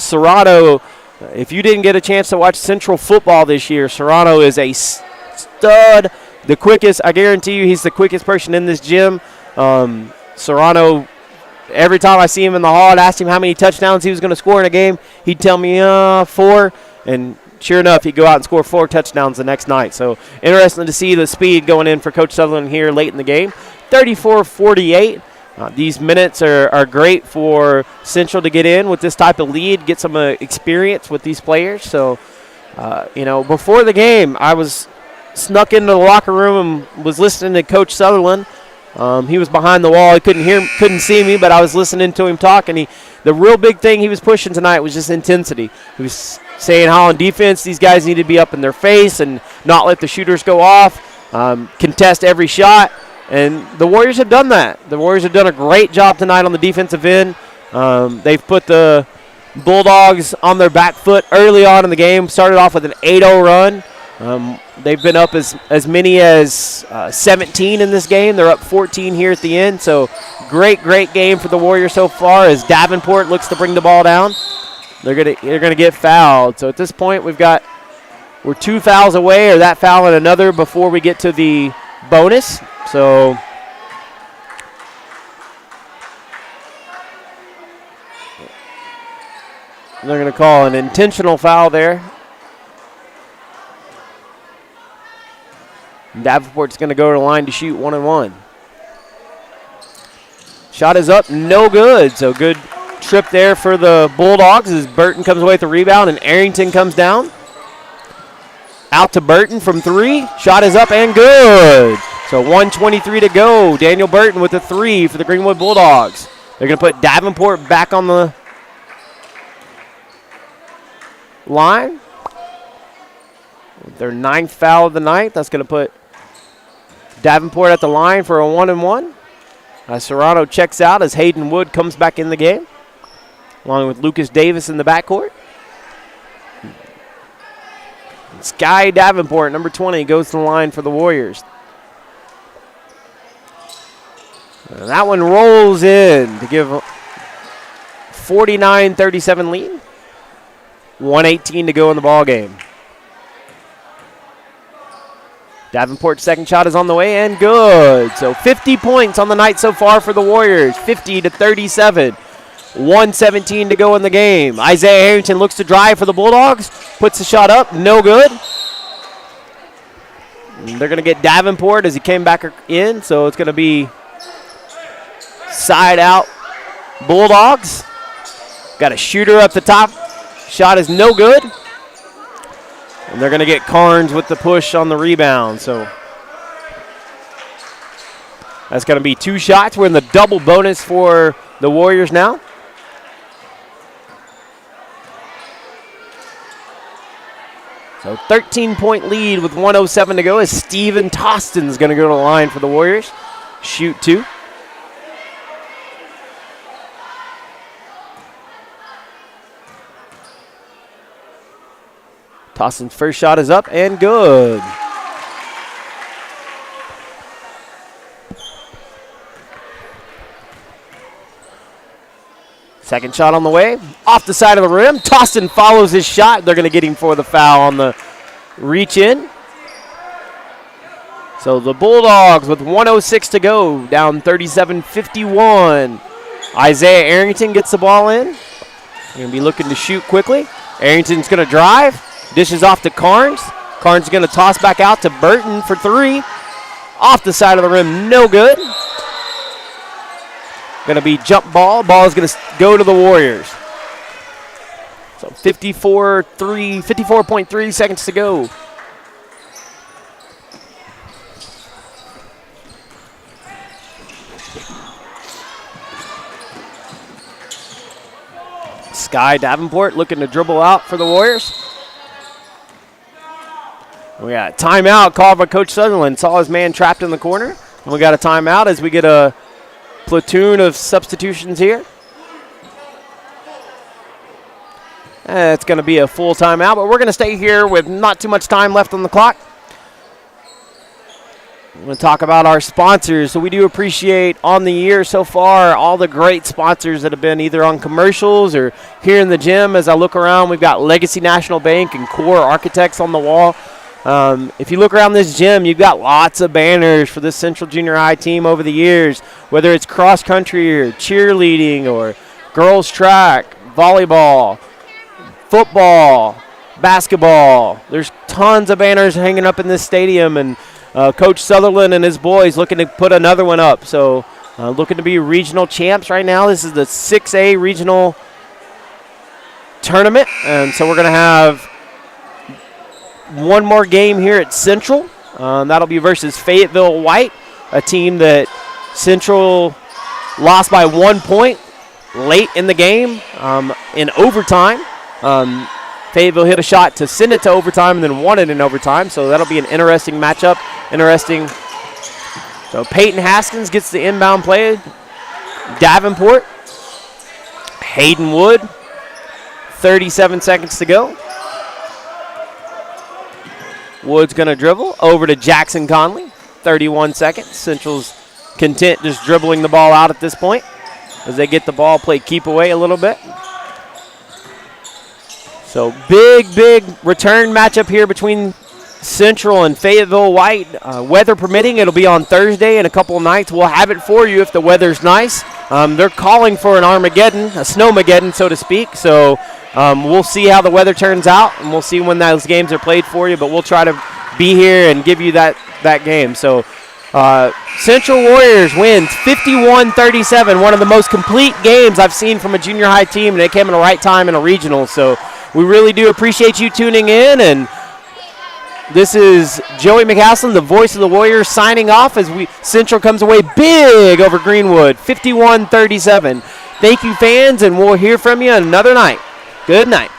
Serrano, if you didn't get a chance to watch Central football this year, Serrano is a stud. The quickest, I guarantee you, he's the quickest person in this gym. Serrano, every time I see him in the hall, I'd ask him how many touchdowns he was going to score in a game. He'd tell me 4, and sure enough, he'd go out and score 4 touchdowns the next night. So interesting to see the speed going in for Coach Sutherland here late in the game. 34-48. These minutes are great for Central to get in with this type of lead, get some experience with these players. So, before the game, I was snuck into the locker room and was listening to Coach Sutherland. He was behind the wall. He couldn't see me, but I was listening to him talk. And the real big thing he was pushing tonight was just intensity. He was saying how on defense these guys need to be up in their face and not let the shooters go off, contest every shot. And the Warriors have done that. The Warriors have done a great job tonight on the defensive end. They've put the Bulldogs on their back foot early on in the game. Started off with an 8-0 run. They've been up as many as 17 in this game. They're up 14 here at the end. So great game for the Warriors so far as Davenport looks to bring the ball down. They're gonna get fouled. So at this point we're 2 fouls away, or that foul and another before we get to the bonus. So they're gonna call an intentional foul there. Davenport's going to go to the line to shoot 1-1. Shot is up, no good. So good trip there for the Bulldogs as Burton comes away with the rebound and Arrington comes down. Out to Burton from 3. Shot is up and good. So 1:23 to go. Daniel Burton with a 3 for the Greenwood Bulldogs. They're going to put Davenport back on the line. Their 9th foul of the night. That's going to put Davenport at the line for a 1-1. Serrano checks out as Hayden Wood comes back in the game, along with Lucas Davis in the backcourt. Sky Davenport, number 20, goes to the line for the Warriors. And that one rolls in to give 49-37 lead. 1:18 to go in the ball game. Davenport's second shot is on the way and good. So 50 points on the night so far for the Warriors, 50-37. 1:17 to go in the game. Isaiah Harrington looks to drive for the Bulldogs, puts the shot up, no good. And they're going to get Davenport as he came back in, so it's going to be side out Bulldogs. Got a shooter up the top. Shot is no good. And they're going to get Carnes with the push on the rebound. So that's going to be 2 shots. We're in the double bonus for the Warriors now. So 13-point lead with 1:07 to go as Steven Tostin's going to go to the line for the Warriors. Shoot 2. Tostin's first shot is up and good. Second shot on the way, off the side of the rim. Tostin follows his shot. They're going to get him for the foul on the reach in. So the Bulldogs with 1:06 to go, down 37-51. Isaiah Arrington gets the ball in. They're going to be looking to shoot quickly. Arrington's going to drive. Dishes off to Carnes. Carnes is going to toss back out to Burton for 3. Off the side of the rim, no good. Going to be jump ball. Ball is going to go to the Warriors. So 54.3 seconds to go. Sky Davenport looking to dribble out for the Warriors. We got a timeout called by Coach Sutherland. Saw his man trapped in the corner. And we got a timeout as we get a platoon of substitutions here. It's going to be a full timeout, but we're going to stay here with not too much time left on the clock. I'm going to talk about our sponsors. So we do appreciate on the year so far all the great sponsors that have been either on commercials or here in the gym. As I look around, we've got Legacy National Bank and Core Architects on the wall. If you look around this gym, you've got lots of banners for this Central Junior High team over the years, whether it's cross country or cheerleading or girls track, volleyball, football, basketball. There's tons of banners hanging up in this stadium, and Coach Sutherland and his boys looking to put another one up. So looking to be regional champs right now. This is the 6A regional tournament, and so we're going to have one more game here at Central. That'll be versus Fayetteville White, a team that Central lost by 1 point late in the game in overtime. Fayetteville hit a shot to send it to overtime and then won it in overtime, so that'll be an interesting matchup. So Peyton Haskins gets the inbound play. Davenport. Hayden Wood. 37 seconds to go. Wood's going to dribble over to Jackson Conley. 31 seconds. Central's content just dribbling the ball out at this point as they get the ball, play keep away a little bit. So big return matchup here between Central and Fayetteville White. Weather permitting, it'll be on Thursday in a couple of nights. We'll have it for you if the weather's nice. They're calling for an Armageddon, a snowmageddon, so to speak. So we'll see how the weather turns out, and we'll see when those games are played for you. But we'll try to be here and give you that game. So Central Warriors wins 51-37, one of the most complete games I've seen from a junior high team, and it came in the right time in a regional. So we really do appreciate you tuning in, and this is Joey McCaslin, the voice of the Warriors, signing off as Central comes away big over Greenwood, 51-37. Thank you, fans, and we'll hear from you another night. Good night.